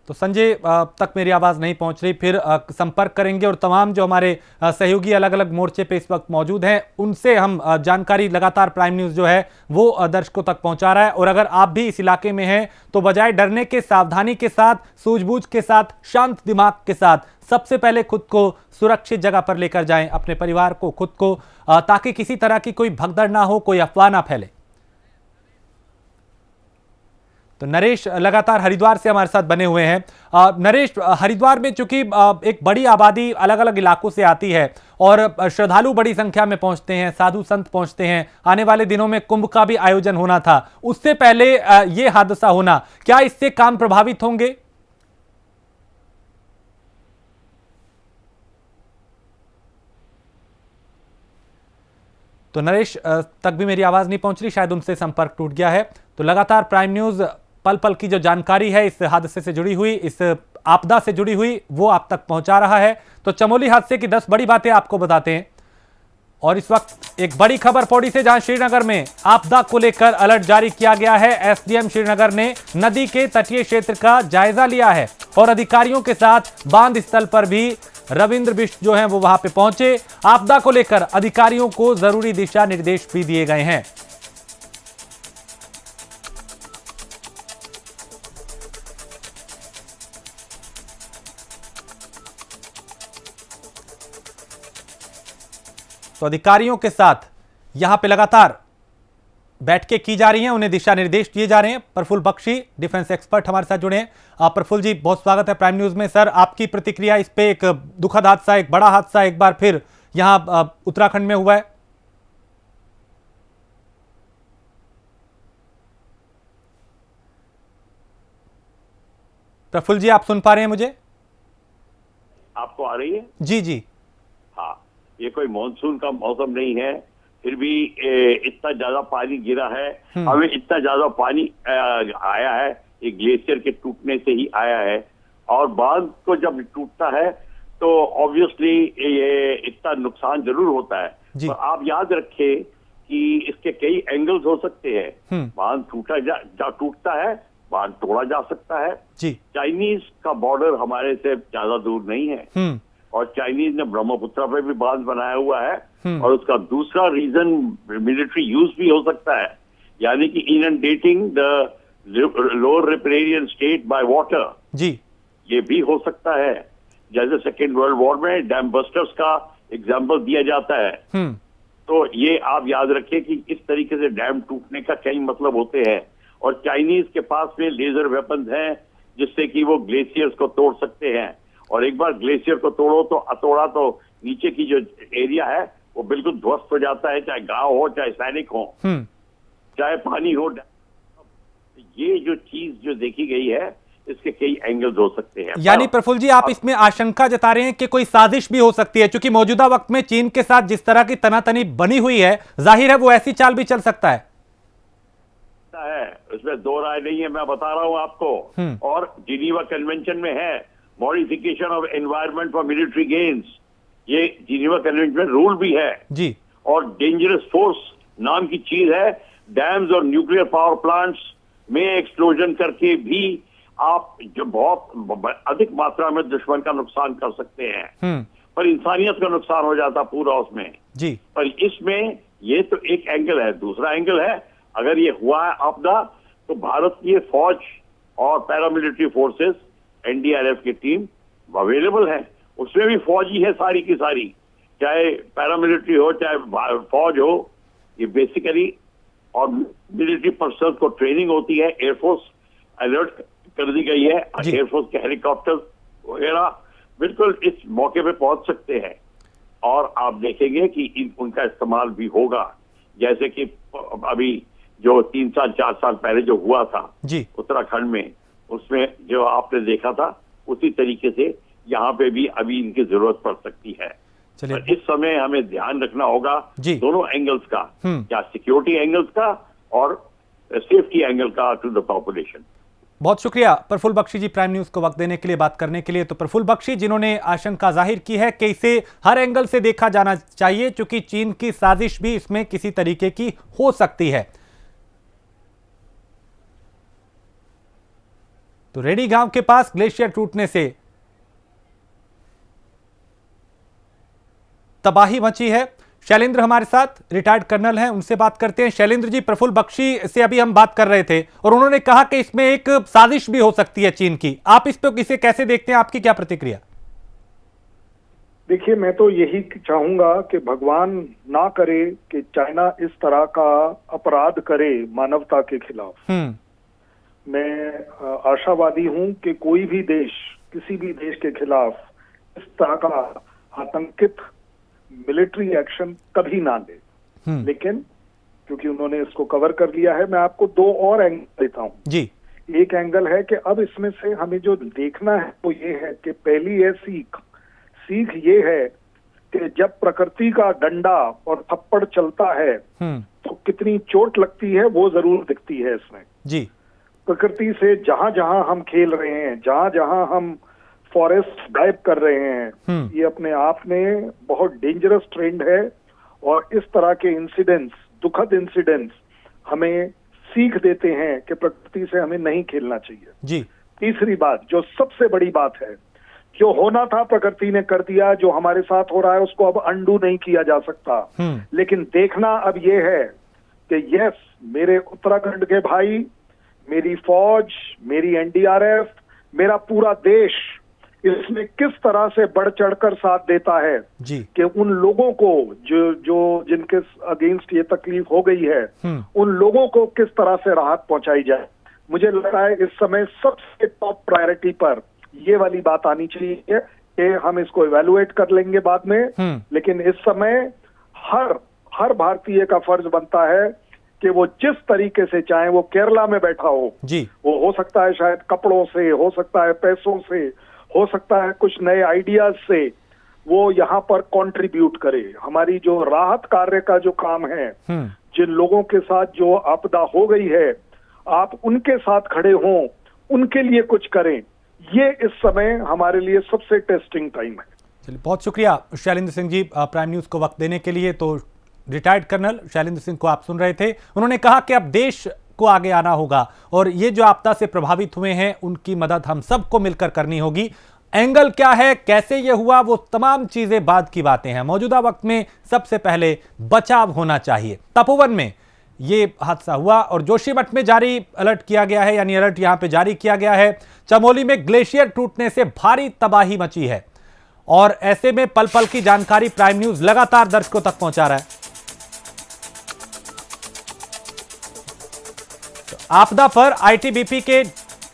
तो संजय तक मेरी आवाज़ नहीं पहुंच रही, फिर संपर्क करेंगे और तमाम जो हमारे सहयोगी अलग अलग मोर्चे पे इस वक्त मौजूद हैं उनसे हम जानकारी लगातार प्राइम न्यूज़ जो है वो दर्शकों तक पहुंचा रहा है। और अगर आप भी इस इलाके में हैं तो बजाय डरने के, सावधानी के साथ, सूझबूझ के साथ, शांत दिमाग के साथ सबसे पहले खुद को सुरक्षित जगह पर लेकर जाएं, अपने परिवार को, खुद को, ताकि किसी तरह की कोई भगदड़ ना हो, कोई अफवाह ना फैले। तो नरेश लगातार हरिद्वार से हमारे साथ बने हुए हैं। नरेश, हरिद्वार में चूंकि एक बड़ी आबादी अलग अलग इलाकों से आती है और श्रद्धालु बड़ी संख्या में पहुंचते हैं, साधु संत पहुंचते हैं, आने वाले दिनों में कुंभ का भी आयोजन होना था, उससे पहले ये हादसा होना, क्या इससे काम प्रभावित होंगे? तो नरेश तक भी मेरी आवाज नहीं पहुंच रही, शायद उनसे संपर्क टूट गया है। तो लगातार प्राइम न्यूज पल पल की जो जानकारी है इस हादसे से जुड़ी हुई, इस आपदा से जुड़ी हुई, वो आप तक पहुंचा रहा है। तो चमोली हादसे की 10 बड़ी बातें आपको बताते हैं। और इस वक्त एक बड़ी खबर पौड़ी से, जहां श्रीनगर में आपदा को लेकर अलर्ट जारी किया गया है। एसडीएम श्रीनगर ने नदी के तटीय क्षेत्र का जायजा लिया है और अधिकारियों के साथ बांध स्थल पर भी रविंद्र बिष्ट जो हैं वो वहां पे पहुंचे। आपदा को लेकर अधिकारियों को जरूरी दिशा निर्देश भी दिए गए हैं। तो अधिकारियों के साथ यहां पे लगातार बैठकें की जा रही हैं, उन्हें दिशा निर्देश दिए जा रहे हैं। प्रफुल्ल बख्शी, डिफेंस एक्सपर्ट, हमारे साथ जुड़े हैं। प्रफुल्ल जी, बहुत स्वागत है प्राइम न्यूज में। सर, आपकी प्रतिक्रिया इस पे, एक दुखद हादसा, एक बड़ा हादसा एक बार फिर यहां उत्तराखंड में हुआ है। प्रफुल्ल जी, आप सुन पा रहे हैं मुझे? आपको आ रही है? जी जी। हाँ, ये कोई मॉनसून का मौसम नहीं है, फिर भी इतना ज्यादा पानी गिरा है। हमें इतना ज्यादा पानी आया है, ये ग्लेशियर के टूटने से ही आया है। और बांध को जब टूटता है तो ऑब्वियसली ये इतना नुकसान जरूर होता है। तो आप याद रखें कि इसके कई एंगल्स हो सकते हैं। बांध टूटता है, बांध तोड़ा जा सकता है। चाइनीज का बॉर्डर हमारे से ज्यादा दूर नहीं है और चाइनीज ने ब्रह्मपुत्र पे भी बांध बनाया हुआ है। और उसका दूसरा रीजन मिलिट्री यूज भी हो सकता है, यानी कि inundating the lower riparian state by water. ये भी हो सकता है, जैसे सेकेंड वर्ल्ड वॉर में डैम बस्टर्स का एग्जाम्पल दिया जाता है। तो ये आप याद रखें कि इस तरीके से डैम टूटने का कई मतलब होते हैं। और चाइनीज के पास में लेजर वेपन्स हैं जिससे कि वो ग्लेशियर्स को तोड़ सकते हैं। और एक बार ग्लेशियर को तोड़ो तो अतोड़ा तो नीचे की जो एरिया है वो बिल्कुल ध्वस्त हो जाता है, चाहे गांव हो, चाहे सैनिक हो, चाहे पानी हो। ये जो चीज जो देखी गई है, इसके कई एंगल्स हो सकते हैं। यानी प्रफुल्ल जी, आप इसमें आशंका जता रहे हैं कि कोई साजिश भी हो सकती है, क्योंकि मौजूदा वक्त में चीन के साथ जिस तरह की तनातनी बनी हुई है, जाहिर है वो ऐसी चाल भी चल सकता है। उसमें दो राय नहीं है, मैं बता रहा हूं आपको। और जिनीवा कन्वेंशन में है modification of environment for military gains, ये जिनीवा कन्वेंशन में रूल भी है जी। और डेंजरस फोर्स नाम की चीज है। डैम्स और न्यूक्लियर पावर प्लांट्स में एक्सप्लोजन करके भी आप जो बहुत अधिक मात्रा में दुश्मन का नुकसान कर सकते हैं, पर इंसानियत का नुकसान हो जाता पूरा उसमें जी। पर इसमें ये तो एक एंगल है। दूसरा एंगल है, अगर ये हुआ है आपदा तो भारत की फौज और पैरामिलिट्री फोर्सेस, एनडीआरएफ की टीम अवेलेबल है, उसमें भी फौज ही है सारी की सारी, चाहे पैरामिलिट्री हो चाहे फौज हो। ये बेसिकली और मिलिट्री पर्सनल को ट्रेनिंग होती है। एयरफोर्स अलर्ट कर दी गई है, एयरफोर्स के हेलीकॉप्टर वगैरह बिल्कुल इस मौके पे पहुंच सकते हैं। और आप देखेंगे कि उनका इस्तेमाल भी होगा, जैसे कि अभी जो 3 साल 4 साल पहले जो हुआ था उत्तराखंड में, उसमें जो आपने देखा था, उसी तरीके से यहाँ पे भी अभी इनकी जरूरत पड़ सकती है। पर इस समय हमें ध्यान रखना होगा दोनों एंगल्स का, क्या सिक्योरिटी एंगल्स का और सेफ्टी एंगल का टू द पॉपुलेशन। बहुत शुक्रिया प्रफुल्ल बख्शी जी, प्राइम न्यूज को वक्त देने के लिए, बात करने के लिए। तो प्रफुल्ल बख्शी जिन्होंने आशंका जाहिर की है कि इसे हर एंगल से देखा जाना चाहिए, क्योंकि चीन की साजिश भी इसमें किसी तरीके की हो सकती है। तो रेडी गांव के पास ग्लेशियर टूटने से तबाही मची है। शैलेंद्र हमारे साथ रिटायर्ड कर्नल हैं, उनसे बात करते हैं। शैलेंद्र जी, प्रफुल्ल बख्शी से अभी हम बात कर रहे थे और उन्होंने कहा कि इसमें एक साजिश भी हो सकती है चीन की। आप इस पे इसे कैसे देखते हैं, आपकी क्या प्रतिक्रिया? देखिए, मैं तो यही चाहूंगा कि भगवान ना करे कि चाइना इस तरह का अपराध करे मानवता के खिलाफ। मैं आशावादी हूं कि कोई भी देश किसी भी देश के खिलाफ इस तरह का आतंकित मिलिट्री एक्शन कभी ना ले। लेकिन क्योंकि उन्होंने इसको कवर कर लिया है, मैं आपको दो और एंगल देता हूं जी। एक एंगल है कि अब इसमें से हमें जो देखना है वो ये है कि पहली है सीख ये है कि जब प्रकृति का डंडा और थप्पड़ चलता है तो कितनी चोट लगती है वो जरूर दिखती है इसमें जी। प्रकृति से जहां जहां हम खेल रहे हैं, जहां जहां हम फॉरेस्ट गायब कर रहे हैं, ये अपने आप में बहुत डेंजरस ट्रेंड है। और इस तरह के इंसिडेंट्स, दुखद इंसिडेंट्स हमें सीख देते हैं कि प्रकृति से हमें नहीं खेलना चाहिए जी। तीसरी बात, जो सबसे बड़ी बात है, जो होना था प्रकृति ने कर दिया, जो हमारे साथ हो रहा है उसको अब अंडू नहीं किया जा सकता। लेकिन देखना अब ये है कि यस, मेरे उत्तराखंड के भाई, मेरी फौज, मेरी एनडीआरएफ, मेरा पूरा देश इसमें किस तरह से बढ़ चढ़कर साथ देता है जी। कि उन लोगों को जो जिनके अगेंस्ट ये तकलीफ हो गई है, उन लोगों को किस तरह से राहत पहुंचाई जाए। मुझे लगता है इस समय सबसे टॉप प्रायोरिटी पर ये वाली बात आनी चाहिए कि हम इसको इवैल्यूएट कर लेंगे बाद में, लेकिन इस समय हर भारतीय का फर्ज बनता है कि वो जिस तरीके से, चाहे वो केरला में बैठा हो जी, वो हो सकता है शायद कपड़ों से, हो सकता है पैसों से, हो सकता है कुछ नए आइडियाज से, वो यहाँ पर कंट्रीब्यूट करे। हमारी जो राहत कार्य का जो काम है, जिन लोगों के साथ जो आपदा हो गई है, आप उनके साथ खड़े हों, उनके लिए कुछ करें, ये इस समय हमारे लिए सबसे टेस्टिंग टाइम है। चलिए, बहुत शुक्रिया शैलेंद्र सिंह जी प्राइम न्यूज को वक्त देने के लिए। तो रिटायर्ड कर्नल शैलेंद्र सिंह को आप सुन रहे थे, उन्होंने कहा कि अब देश को आगे आना होगा और ये जो आपदा से प्रभावित हुए हैं उनकी मदद हम सबको मिलकर करनी होगी। एंगल क्या है, कैसे ये हुआ, वो तमाम चीजें बाद की बातें हैं। मौजूदा वक्त में सबसे पहले बचाव होना चाहिए। तपोवन में ये हादसा हुआ और जोशीमठ में जारी अलर्ट किया गया है, यानी अलर्ट यहां पे जारी किया गया है। चमोली में ग्लेशियर टूटने से भारी तबाही मची है और ऐसे में पल पल की जानकारी प्राइम न्यूज लगातार दर्शकों तक पहुंचा रहा है। आपदा पर आईटीबीपी के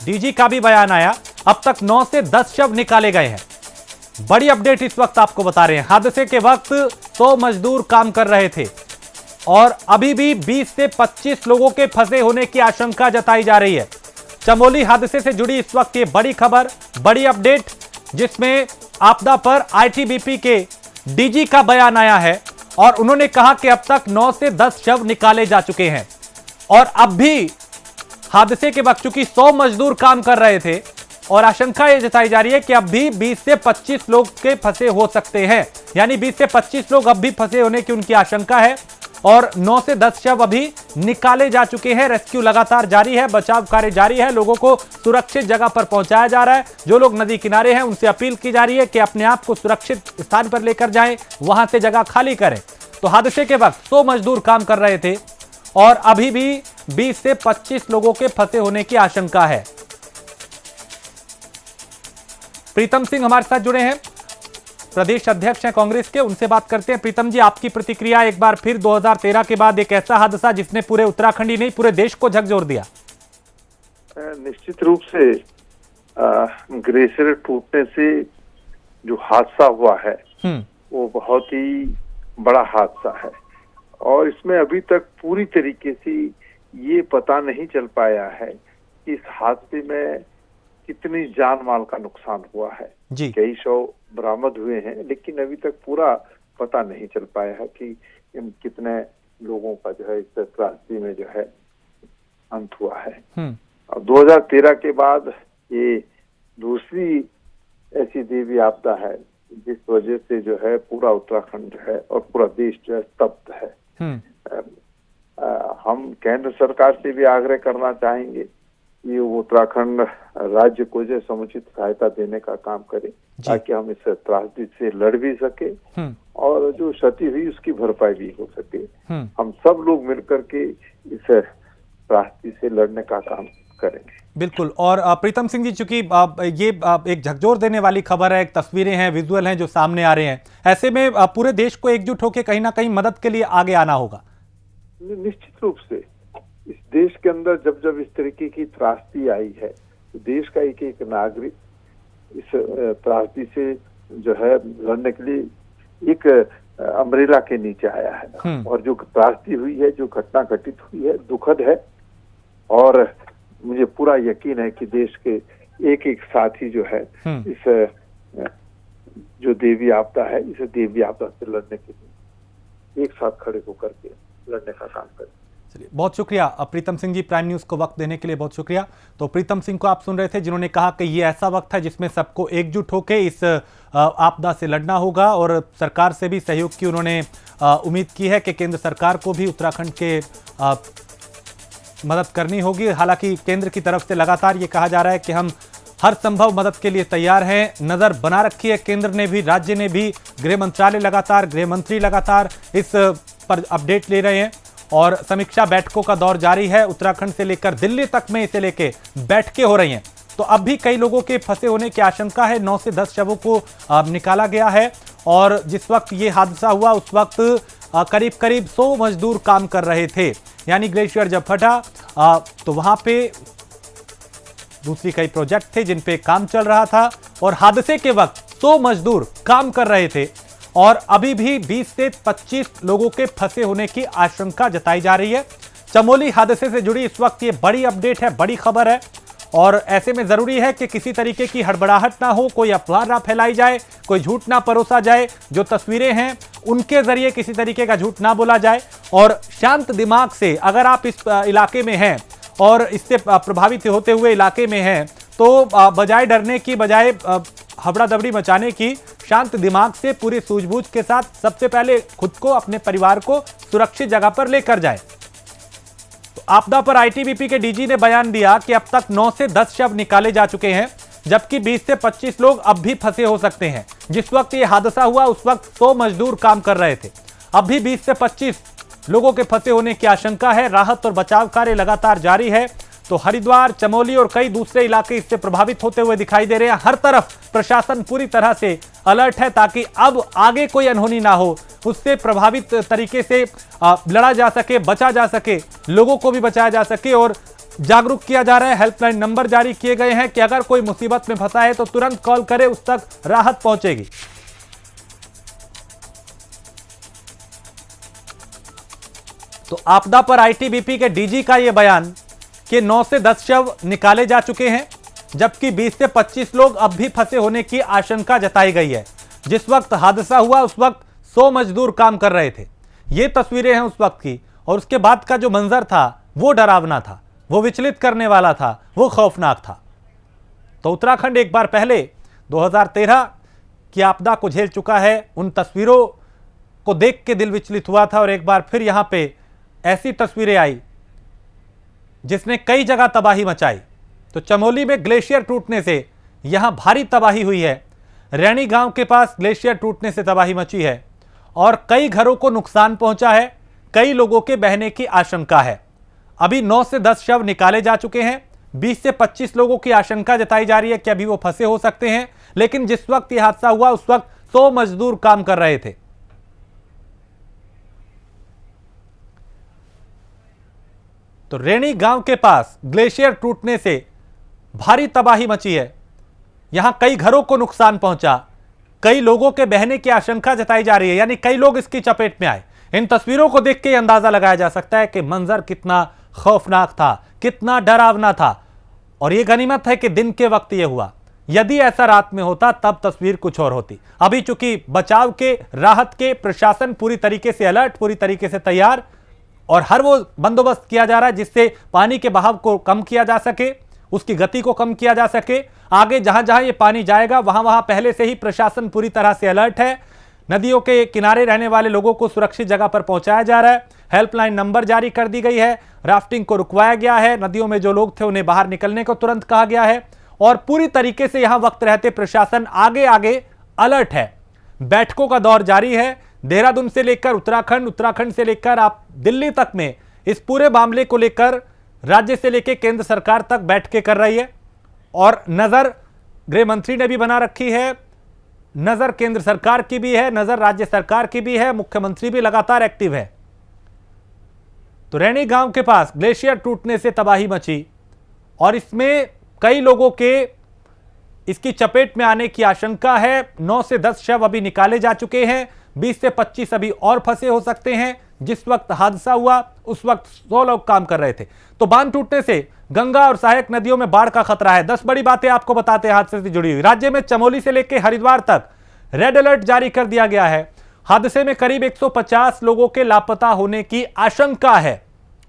डीजी का भी बयान आया। अब तक 9 से 10 शव निकाले गए हैं। बड़ी अपडेट इस वक्त आपको बता रहे हैं। हादसे के वक्त 100 मजदूर काम कर रहे थे और अभी भी 20 से 25 लोगों के फंसे होने की आशंका जताई जा रही है। चमोली हादसे से जुड़ी इस वक्त ये बड़ी खबर, बड़ी अपडेट, जिसमें आपदा पर आईटीबीपी के डीजी का बयान आया है और उन्होंने कहा कि अब तक 9 से 10 शव निकाले जा चुके हैं और अब भी हादसे के वक्त चूंकि 100 मजदूर काम कर रहे थे और आशंका यह जताई जा रही है कि अब भी 20 से 25 लोग के फंसे हो सकते हैं, यानी 20 से 25 लोग अब भी फंसे होने की उनकी आशंका है और 9 से 10 शव अभी निकाले जा चुके हैं। रेस्क्यू लगातार जारी है, बचाव कार्य जारी है, लोगों को सुरक्षित जगह पर पहुंचाया जा रहा है। जो लोग नदी किनारे हैं उनसे अपील की जा रही है कि अपने आप को सुरक्षित स्थान पर लेकर जाएं, वहां से जगह खाली करें। तो हादसे के वक्त 100 मजदूर काम कर रहे थे और अभी भी 20 से 25 लोगों के फंसे होने की आशंका है। प्रीतम सिंह हमारे साथ जुड़े हैं, प्रदेश अध्यक्ष हैं कांग्रेस के, उनसे बात करते हैं। प्रीतम जी, आपकी प्रतिक्रिया एक बार फिर 2013 के बाद एक ऐसा हादसा जिसने पूरे उत्तराखंड ही नहीं पूरे देश को झकझोर दिया। निश्चित रूप से ग्लेशियर टूटने से जो हादसा हुआ है वो बहुत ही बड़ा हादसा है और इसमें अभी तक पूरी तरीके से ये पता नहीं चल पाया है कि इस हादसे में कितनी जान माल का नुकसान हुआ है जी। कई शव बरामद हुए हैं लेकिन अभी तक पूरा पता नहीं चल पाया है कि इन कितने लोगों का जो है इस त्रासदी में जो है अंत हुआ है। और 2013 के बाद ये दूसरी ऐसी देवी आपदा है जिस वजह से जो है पूरा उत्तराखंड जो है और पूरा देश जो है स्तब्ध है। हम केंद्र सरकार से भी आग्रह करना चाहेंगे कि वो उत्तराखंड राज्य को जो समुचित सहायता देने का काम करे ताकि हम इस त्रासदी से लड़ भी सके और जो क्षति हुई उसकी भरपाई भी हो सके। हम सब लोग मिलकर के इस त्रासदी से लड़ने का काम करेंगे। बिल्कुल। और प्रीतम सिंह जी, चूंकि ये एक झकझोर देने वाली खबर है, एक तस्वीरें हैं, विजुअल हैं जो सामने आ रहे हैं, ऐसे में पूरे देश को एकजुट होकर कहीं ना कहीं मदद के लिए आगे आना होगा। निश्चित रूप से इस देश के अंदर जब जब इस तरीके की त्रासदी आई है तो देश का एक एक नागरिक इस त्रासदी से जो है लड़ने के लिए एक अम्ब्रेला के नीचे आया है। और जो त्रासदी हुई है, जो घटना घटित हुई है, दुखद है। और मुझे पूरा यकीन है कि देश के एक एक साथी जो है इस जो देवी आपदा है, इस देवी आपदा से लड़ने के लिए एक साथ खड़े होकर के लड़ने का काम करें। चलिए, बहुत शुक्रिया प्रीतम सिंह जी, प्राइम न्यूज़ को वक्त देने के लिए बहुत शुक्रिया। तो प्रीतम सिंह को आप सुन रहे थे, जिन्होंने कहा कि ये ऐसा वक्त है जिसमें सबको एकजुट होकर इस आपदा से लड़ना होगा और सरकार से भी सहयोग की उन्होंने उम्मीद की है कि केंद्र सरकार को भी उत्तराखंड के मदद करनी होगी। हालांकि केंद्र की तरफ से लगातार ये कहा जा रहा है कि हम हर संभव मदद के लिए तैयार हैं। नजर बना रखी है केंद्र ने भी, राज्य ने भी, गृह मंत्रालय लगातार, गृह मंत्री लगातार इस पर अपडेट ले रहे हैं और समीक्षा बैठकों का दौर जारी है। उत्तराखंड से लेकर दिल्ली तक में इसे लेके बैठकें हो रही हैं। तो अब भी कई लोगों के फंसे होने की आशंका है। 9 से 10 शवों को निकाला गया है और जिस वक्त ये हादसा हुआ उस वक्त करीब करीब 100 मजदूर काम कर रहे थे। यानी ग्लेशियर जब फटा तो वहां पे दूसरी कई प्रोजेक्ट थे जिन पे काम चल रहा था और हादसे के वक्त 100 मजदूर काम कर रहे थे और अभी भी 20 से 25 लोगों के फंसे होने की आशंका जताई जा रही है। चमोली हादसे से जुड़ी इस वक्त ये बड़ी अपडेट है, बड़ी खबर है और ऐसे में जरूरी है कि किसी तरीके की हड़बड़ाहट ना हो, कोई अफवाह ना फैलाई जाए, कोई झूठ ना परोसा जाए। जो तस्वीरें हैं उनके जरिए किसी तरीके का झूठ ना बोला जाए और शांत दिमाग से अगर आप इस इलाके में हैं और इससे प्रभावित होते हुए इलाके में हैं तो बजाय डरने की, बजाय हबड़ा दबड़ी मचाने की, शांत दिमाग से पूरी सूझबूझ के साथ सबसे पहले खुद को, अपने परिवार को सुरक्षित जगह पर लेकर जाए। तो आपदा पर आईटीबीपी के डीजी ने बयान दिया कि अब तक 9 से 10 शव निकाले जा चुके हैं जबकि 20 से 25 लोग अब भी फंसे हो सकते हैं। जिस वक्त ये हादसा हुआ उस वक्त 100 मजदूर काम कर रहे थे। अब भी 20 से 25 लोगों के फंसे होने की आशंका है। राहत और बचाव कार्य लगातार जारी है। तो हरिद्वार, चमोली और कई दूसरे इलाके इससे प्रभावित होते हुए दिखाई दे रहे हैं। हर तरफ प्रशासन पूरी तरह से अलर्ट है ताकि अब आगे कोई अनहोनी ना हो, उससे प्रभावित तरीके से लड़ा जा सके, बचा जा सके, लोगों को भी बचाया जा सके और जागरूक किया जा रहा है। हेल्पलाइन नंबर जारी किए गए हैं कि अगर कोई मुसीबत में फंसा है तो तुरंत कॉल करे, उस तक राहत पहुंचेगी। तो आपदा पर आईटीबीपी के डीजी का यह बयान कि 9 से 10 शव निकाले जा चुके हैं जबकि 20 से 25 लोग अब भी फंसे होने की आशंका जताई गई है। जिस वक्त हादसा हुआ उस वक्त 100 मजदूर काम कर रहे थे। ये तस्वीरें हैं उस वक्त की और उसके बाद का जो मंजर था वो डरावना था, वो विचलित करने वाला था, वो खौफनाक था। तो उत्तराखंड एक बार पहले 2013 की आपदा को झेल चुका है। उन तस्वीरों को देख के दिल विचलित हुआ था और एक बार फिर यहां पे ऐसी तस्वीरें आई जिसने कई जगह तबाही मचाई। तो चमोली में ग्लेशियर टूटने से यहां भारी तबाही हुई है। रैणी गांव के पास ग्लेशियर टूटने से तबाही मची है और कई घरों को नुकसान पहुंचा है। कई लोगों के बहने की आशंका है। अभी 9 से 10 शव निकाले जा चुके हैं। 20 से 25 लोगों की आशंका जताई जा रही है कि अभी वो फंसे हो सकते हैं। लेकिन जिस वक्त यह हादसा हुआ उस वक्त 100 मजदूर काम कर रहे थे। तो रैणी गांव के पास ग्लेशियर टूटने से भारी तबाही मची है। यहां कई घरों को नुकसान पहुंचा, कई लोगों के बहने की आशंका जताई जा रही है, यानी कई लोग इसकी चपेट में आए। इन तस्वीरों को देख के अंदाजा लगाया जा सकता है कि मंजर कितना खौफनाक था, कितना डरावना था। और यह गनीमत है कि दिन के वक्त यह हुआ। यदि ऐसा रात में होता तब तस्वीर कुछ और होती। अभी चूंकि बचाव के, राहत के, प्रशासन पूरी तरीके से अलर्ट, पूरी तरीके से तैयार और हर वो बंदोबस्त किया जा रहा है जिससे पानी के बहाव को कम किया जा सके, उसकी गति को कम किया जा सके। आगे जहां जहां ये पानी जाएगा वहां वहां पहले से ही प्रशासन पूरी तरह से अलर्ट है। नदियों के किनारे रहने वाले लोगों को सुरक्षित जगह पर पहुंचाया जा रहा है। हेल्पलाइन नंबर जारी कर दी गई है। राफ्टिंग को रुकवाया गया है। नदियों में जो लोग थे उन्हें बाहर निकलने को तुरंत कहा गया है और पूरी तरीके से यहां वक्त रहते प्रशासन आगे आगे अलर्ट है। बैठकों का दौर जारी है। देहरादून से लेकर उत्तराखंड, उत्तराखंड से लेकर आप दिल्ली तक में इस पूरे मामले को लेकर राज्य से लेकर केंद्र सरकार तक बैठकें कर रही है और नजर गृह मंत्री ने भी बना रखी है, नजर केंद्र सरकार की भी है, नजर राज्य सरकार की भी है, मुख्यमंत्री भी लगातार एक्टिव है। तो रैणी गांव के पास ग्लेशियर टूटने से तबाही मची और इसमें कई लोगों के इसकी चपेट में आने की आशंका है। 9 से 10 शव अभी निकाले जा चुके हैं, 20 से 25 अभी और फंसे हो सकते हैं। जिस वक्त हादसा हुआ उस वक्त 100 लोग काम कर रहे थे। तो बांध टूटने से गंगा और सहायक नदियों में बाढ़ का खतरा है। 10 बड़ी बातें आपको बताते हैं हादसे से जुड़ी हुई। राज्य में चमोली से लेकर हरिद्वार तक रेड अलर्ट जारी कर दिया गया है। हादसे में करीब 150 लोगों के लापता होने की आशंका है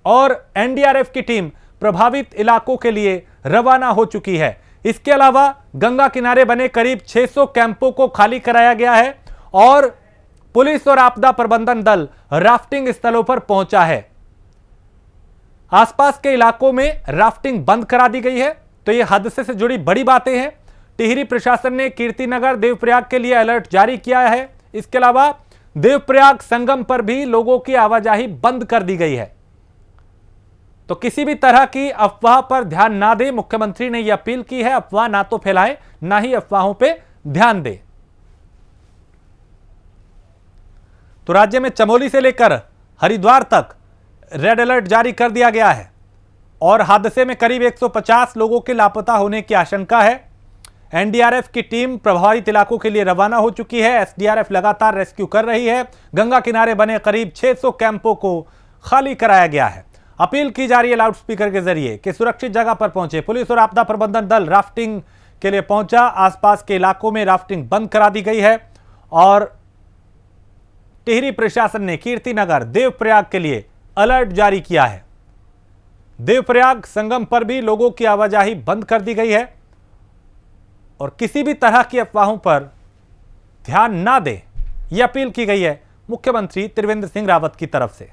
और एनडीआरएफ की टीम प्रभावित इलाकों के लिए रवाना हो चुकी है। इसके अलावा गंगा किनारे बने करीब 600 कैंपों को खाली कराया गया है और पुलिस और आपदा प्रबंधन दल राफ्टिंग स्थलों पर पहुंचा है। आसपास के इलाकों में राफ्टिंग बंद करा दी गई है। तो यह हादसे से जुड़ी बड़ी बातें हैं। टिहरी प्रशासन ने कीर्तिनगर देवप्रयाग के लिए अलर्ट जारी किया है। इसके अलावा देवप्रयाग संगम पर भी लोगों की आवाजाही बंद कर दी गई है। तो किसी भी तरह की अफवाह पर ध्यान ना दें। मुख्यमंत्री ने यह अपील की है, अफवाह ना तो फैलाएं, ना ही अफवाहों पे ध्यान दें। तो राज्य में चमोली से लेकर हरिद्वार तक रेड अलर्ट जारी कर दिया गया है और हादसे में करीब 150 लोगों के लापता होने की आशंका है। एनडीआरएफ की टीम प्रभावित इलाकों के लिए रवाना हो चुकी है। एसडीआरएफ लगातार रेस्क्यू कर रही है। गंगा किनारे बने करीब 600 कैंपों को खाली कराया गया है। अपील की जा रही है लाउडस्पीकर के जरिए कि सुरक्षित जगह पर पहुंचे। पुलिस और आपदा प्रबंधन दल राफ्टिंग के लिए पहुंचा। आसपास के इलाकों में राफ्टिंग बंद करा दी गई है और टिहरी प्रशासन ने कीर्तिनगर देवप्रयाग के लिए अलर्ट जारी किया है। देवप्रयाग संगम पर भी लोगों की आवाजाही बंद कर दी गई है और किसी भी तरह की अफवाहों पर ध्यान ना दें, यह अपील की गई है मुख्यमंत्री त्रिवेंद्र सिंह रावत की तरफ से।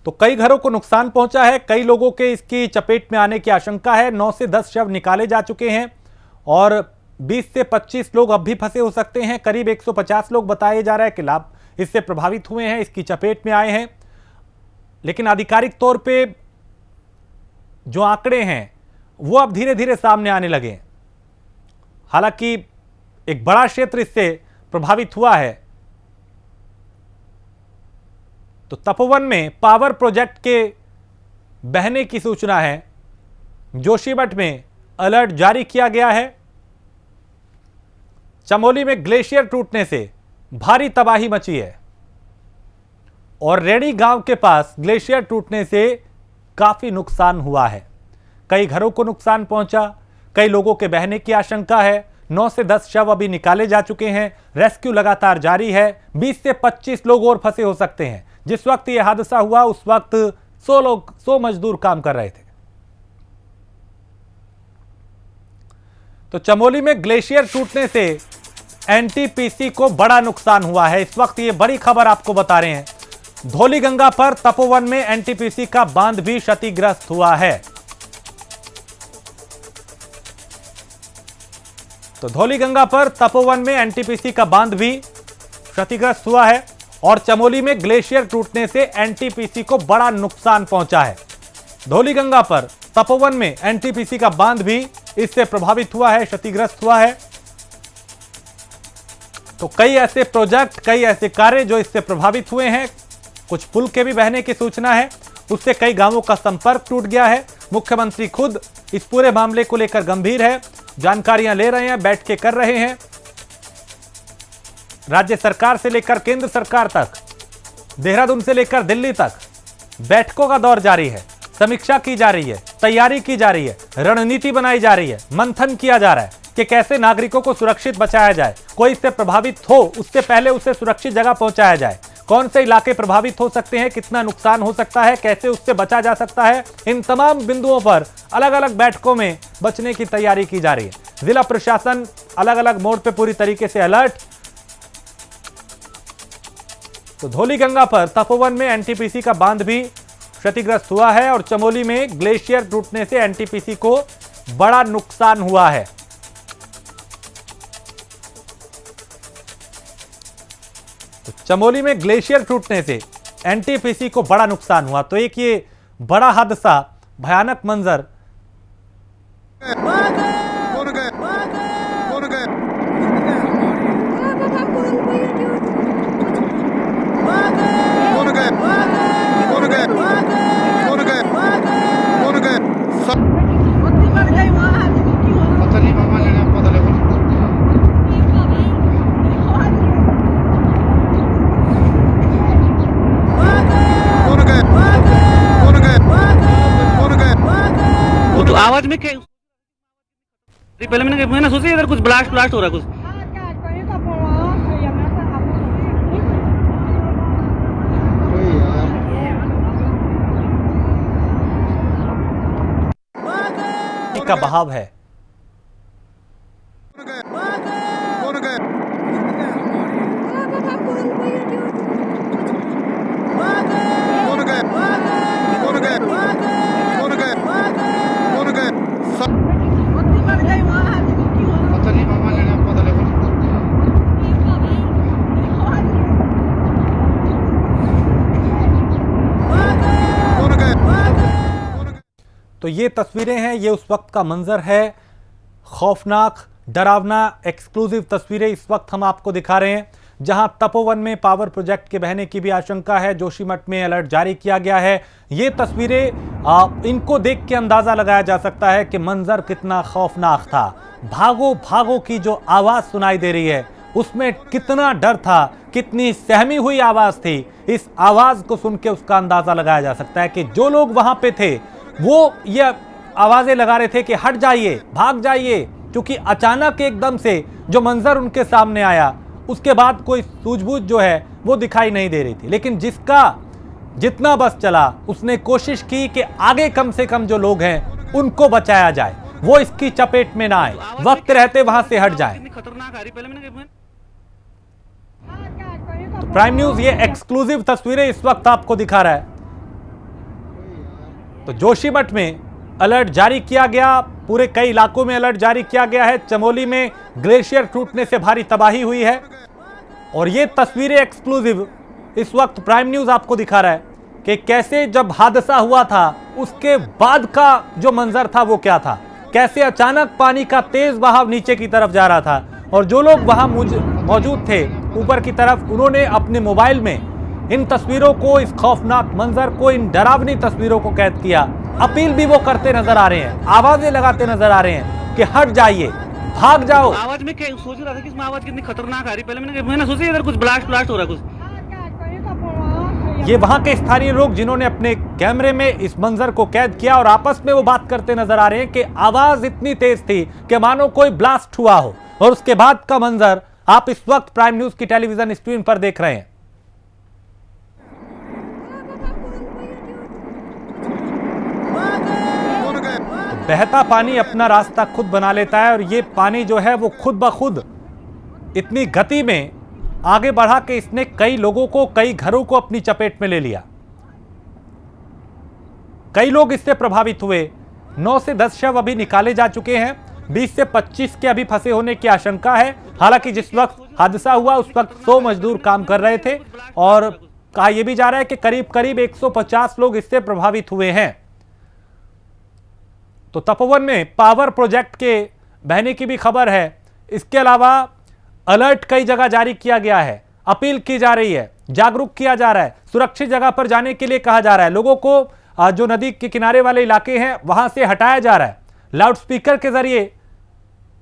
तो कई घरों को नुकसान पहुंचा है, कई लोगों के इसकी चपेट में आने की आशंका है। 9 से 10 शव निकाले जा चुके हैं और 20 से 25 लोग अब भी फंसे हो सकते हैं। करीब 150 लोग बताए जा रहा है कि लाभ इससे प्रभावित हुए हैं, इसकी चपेट में आए हैं। लेकिन आधिकारिक तौर पे जो आंकड़े हैं वो अब धीरे धीरे सामने आने लगे हैं। हालांकि एक बड़ा क्षेत्र इससे प्रभावित हुआ है। तो तपोवन में पावर प्रोजेक्ट के बहने की सूचना है। जोशीमठ में अलर्ट जारी किया गया है। चमोली में ग्लेशियर टूटने से भारी तबाही मची है और रैणी गांव के पास ग्लेशियर टूटने से काफी नुकसान हुआ है। कई घरों को नुकसान पहुंचा, कई लोगों के बहने की आशंका है। 9 से 10 शव अभी निकाले जा चुके हैं। रेस्क्यू लगातार जारी है। 20 से 25 लोग और फंसे हो सकते हैं। जिस वक्त यह हादसा हुआ उस वक्त 100 मजदूर काम कर रहे थे। तो चमोली में ग्लेशियर टूटने से एनटीपीसी को बड़ा नुकसान हुआ है। इस वक्त ये बड़ी खबर आपको बता रहे हैं। धौलीगंगा पर तपोवन में एनटीपीसी का बांध भी क्षतिग्रस्त हुआ है। तो धौलीगंगा पर तपोवन में एनटीपीसी का बांध भी क्षतिग्रस्त हुआ है और चमोली में ग्लेशियर टूटने से एनटीपीसी को बड़ा नुकसान पहुंचा है। धौलीगंगा पर तपोवन में एनटीपीसी का बांध भी इससे प्रभावित हुआ है, क्षतिग्रस्त हुआ है। तो कई ऐसे प्रोजेक्ट, कई ऐसे कार्य जो इससे प्रभावित हुए हैं। कुछ पुल के भी बहने की सूचना है, उससे कई गांवों का संपर्क टूट गया है। मुख्यमंत्री खुद इस पूरे मामले को लेकर गंभीर है, जानकारियां ले रहे हैं, बैठ के कर रहे हैं। राज्य सरकार से लेकर केंद्र सरकार तक, देहरादून से लेकर दिल्ली तक बैठकों का दौर जारी है। समीक्षा की जा रही है, तैयारी की जा रही है, रणनीति बनाई जा रही है, मंथन किया जा रहा है कि कैसे नागरिकों को सुरक्षित बचाया जाए। कोई इससे प्रभावित हो उससे पहले उसे सुरक्षित जगह पहुंचाया जाए। कौन से इलाके प्रभावित हो सकते हैं, कितना नुकसान हो सकता है, कैसे उससे बचा जा सकता है। इन तमाम बिंदुओं पर अलग अलग बैठकों में बचने की तैयारी की जा रही है। जिला प्रशासन अलग अलग मोड पे पूरी तरीके से अलर्ट। तो धौलीगंगा पर तपोवन में एनटीपीसी का बांध भी क्षतिग्रस्त हुआ है और चमोली में ग्लेशियर टूटने से एनटीपीसी को बड़ा नुकसान हुआ है। तो चमोली में ग्लेशियर टूटने से एनटीपीसी को बड़ा नुकसान हुआ। तो एक ये बड़ा हादसा, भयानक मंजर। आवाज में क्या पहले मैंने सोचा इधर कुछ ब्लास्ट हो रहा है कुछ। का बहाव है। तो ये तस्वीरें हैं, ये उस वक्त का मंजर है, खौफनाक, डरावना, एक्सक्लूसिव तस्वीरें इस वक्त हम आपको दिखा रहे हैं, जहां तपोवन में पावर प्रोजेक्ट के बहने की भी आशंका है। जोशीमठ में अलर्ट जारी किया गया है। ये तस्वीरें इनको देख के अंदाजा लगाया जा सकता है कि मंजर कितना खौफनाक था। भागो भागो की जो आवाज सुनाई दे रही है उसमें कितना डर था, कितनी सहमी हुई आवाज थी। इस आवाज को सुन के उसका अंदाजा लगाया जा सकता है कि जो लोग वहां पे थे वो ये आवाजें लगा रहे थे कि हट जाइए, भाग जाइए, क्योंकि अचानक एकदम से जो मंजर उनके सामने आया उसके बाद कोई सूझबूझ जो है वो दिखाई नहीं दे रही थी। लेकिन जिसका जितना बस चला उसने कोशिश की कि आगे कम से कम जो लोग हैं उनको बचाया जाए, वो इसकी चपेट में ना आए, वक्त रहते वहां से हट जाए। तो प्राइम न्यूज ये एक्सक्लूसिव तस्वीरें इस वक्त आपको दिखा रहा है। तो जोशीमठ में अलर्ट जारी किया गया, पूरे कई इलाकों में अलर्ट जारी किया गया है। चमोली में ग्लेशियर टूटने से भारी तबाही हुई है और ये तस्वीरें एक्सक्लूसिव इस वक्त प्राइम न्यूज आपको दिखा रहा है कि कैसे जब हादसा हुआ था उसके बाद का जो मंजर था वो क्या था, कैसे अचानक पानी का तेज बहाव नीचे की तरफ जा रहा था और जो लोग वहां मौजूद थे ऊपर की तरफ, उन्होंने अपने मोबाइल में इन तस्वीरों को, इस खौफनाक मंजर को, इन डरावनी तस्वीरों को कैद किया। अपील भी वो करते नजर आ रहे हैं, आवाजें लगाते नजर आ रहे हैं कि हट जाइए, भाग जाओ। आवाज में क्या सोच रहा था कि इसमें आवाज कितनी खतरनाक आ रही, पहले मैंने सोचा इधर कुछ ब्लास्ट हो रहा है कुछ। ये वहां के स्थानीय लोग जिन्होंने अपने कैमरे में इस मंजर को कैद किया और आपस में वो बात करते नजर आ रहे हैं कि आवाज इतनी तेज थी कि मानो कोई ब्लास्ट हुआ हो। और उसके बाद का मंजर आप इस वक्त प्राइम न्यूज की टेलीविजन स्क्रीन पर देख रहे हैं। बहता पानी अपना रास्ता खुद बना लेता है और ये पानी जो है वो खुद ब खुद इतनी गति में आगे बढ़ा के इसने कई लोगों को, कई घरों को अपनी चपेट में ले लिया। कई लोग इससे प्रभावित हुए। 9 से 10 शव अभी निकाले जा चुके हैं, 20 से 25 के अभी फंसे होने की आशंका है। हालांकि जिस वक्त हादसा हुआ उस वक्त 100 मजदूर काम कर रहे थे और कहा यह भी जा रहा है कि करीब करीब 150 लोग इससे प्रभावित हुए हैं। तो तपोवन में पावर प्रोजेक्ट के बहने की भी खबर है। इसके अलावा अलर्ट कई जगह जारी किया गया है, अपील की जा रही है, जागरूक किया जा रहा है, सुरक्षित जगह पर जाने के लिए कहा जा रहा है। लोगों को जो नदी के किनारे वाले इलाके हैं वहां से हटाया जा रहा है। लाउडस्पीकर के जरिए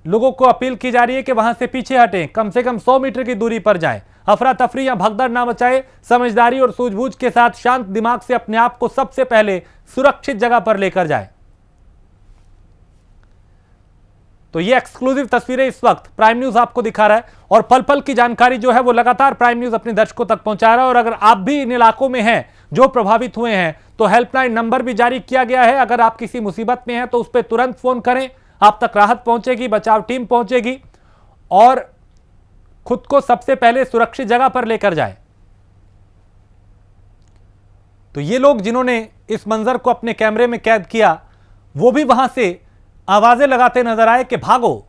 लोगों को अपील की जा रही है कि वहां से पीछे हटें, कम से कम 100 मीटर की दूरी पर जाएं, अफरा तफरी या भगदड़ ना मचाएं, समझदारी और सूझबूझ के साथ शांत दिमाग से अपने आप को सबसे पहले सुरक्षित जगह पर लेकर जाएं। तो ये एक्सक्लूसिव तस्वीरें इस वक्त प्राइम न्यूज आपको दिखा रहा है और पल पल की जानकारी जो है वो लगातार प्राइम न्यूज अपने दर्शकों तक पहुंचा रहा है। और अगर आप भी इन इलाकों में हैं जो प्रभावित हुए हैं तो हेल्पलाइन नंबर भी जारी किया गया है। अगर आप किसी मुसीबत में हैं तो उस पर तुरंत फोन करें, आप तक राहत पहुंचेगी, बचाव टीम पहुंचेगी और खुद को सबसे पहले सुरक्षित जगह पर लेकर जाएं। तो ये लोग जिन्होंने इस मंजर को अपने कैमरे में कैद किया वो भी वहां से आवाजें लगाते नजर आए कि भागो,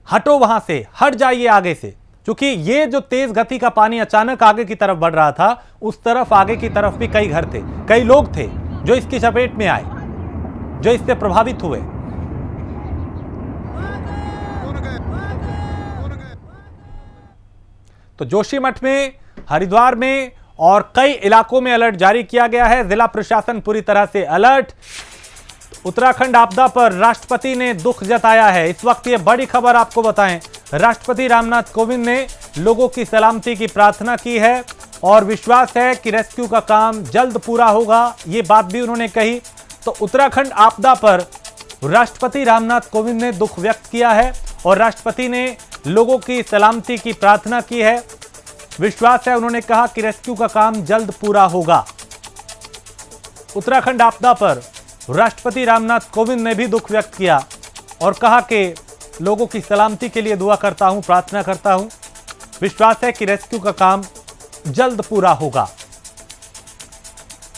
हटो वहां से, हट जाइए आगे से, क्योंकि ये जो तेज गति का पानी अचानक आगे की तरफ बढ़ रहा था उस तरफ आगे की तरफ भी कई घर थे, कई लोग थे जो इसकी चपेट में आए, जो इससे प्रभावित हुए। तो जोशीमठ में, हरिद्वार में और कई इलाकों में अलर्ट जारी किया गया है। जिला प्रशासन पूरी तरह से अलर्ट। उत्तराखंड आपदा पर राष्ट्रपति ने दुख जताया है। इस वक्त ये बड़ी खबर आपको बताएं, राष्ट्रपति रामनाथ कोविंद ने लोगों की सलामती की प्रार्थना की है और विश्वास है कि रेस्क्यू का काम जल्द पूरा होगा, ये बात भी उन्होंने कही। तो उत्तराखंड आपदा पर राष्ट्रपति रामनाथ कोविंद ने दुख व्यक्त किया है और राष्ट्रपति ने लोगों की सलामती की प्रार्थना की है। विश्वास है, उन्होंने कहा कि रेस्क्यू का काम जल्द पूरा होगा। उत्तराखंड आपदा पर राष्ट्रपति रामनाथ कोविंद ने भी दुख व्यक्त किया और कहा कि लोगों की सलामती के लिए दुआ करता हूं, प्रार्थना करता हूं। विश्वास है कि रेस्क्यू का काम जल्द पूरा होगा।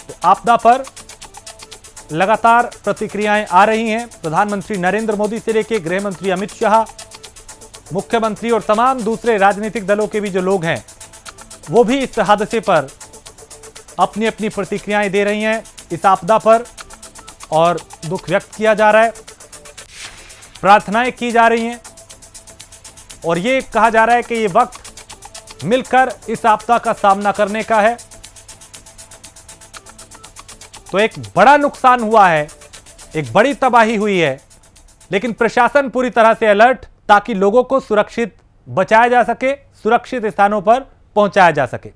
तो आपदा पर लगातार प्रतिक्रियाएं आ रही हैं। प्रधानमंत्री नरेंद्र मोदी से लेकर गृह मंत्री अमित शाह, मुख्यमंत्री और तमाम दूसरे राजनीतिक दलों के भी जो लोग हैं वो भी इस हादसे पर अपनी अपनी प्रतिक्रियाएं दे रही हैं, इस आपदा पर, और दुख व्यक्त किया जा रहा है, प्रार्थनाएं की जा रही हैं और ये कहा जा रहा है कि ये वक्त मिलकर इस आपदा का सामना करने का है। तो एक बड़ा नुकसान हुआ है, एक बड़ी तबाही हुई है, लेकिन प्रशासन पूरी तरह से अलर्ट, ताकि लोगों को सुरक्षित बचाया जा सके, सुरक्षित स्थानों पर पहुंचाया जा सके।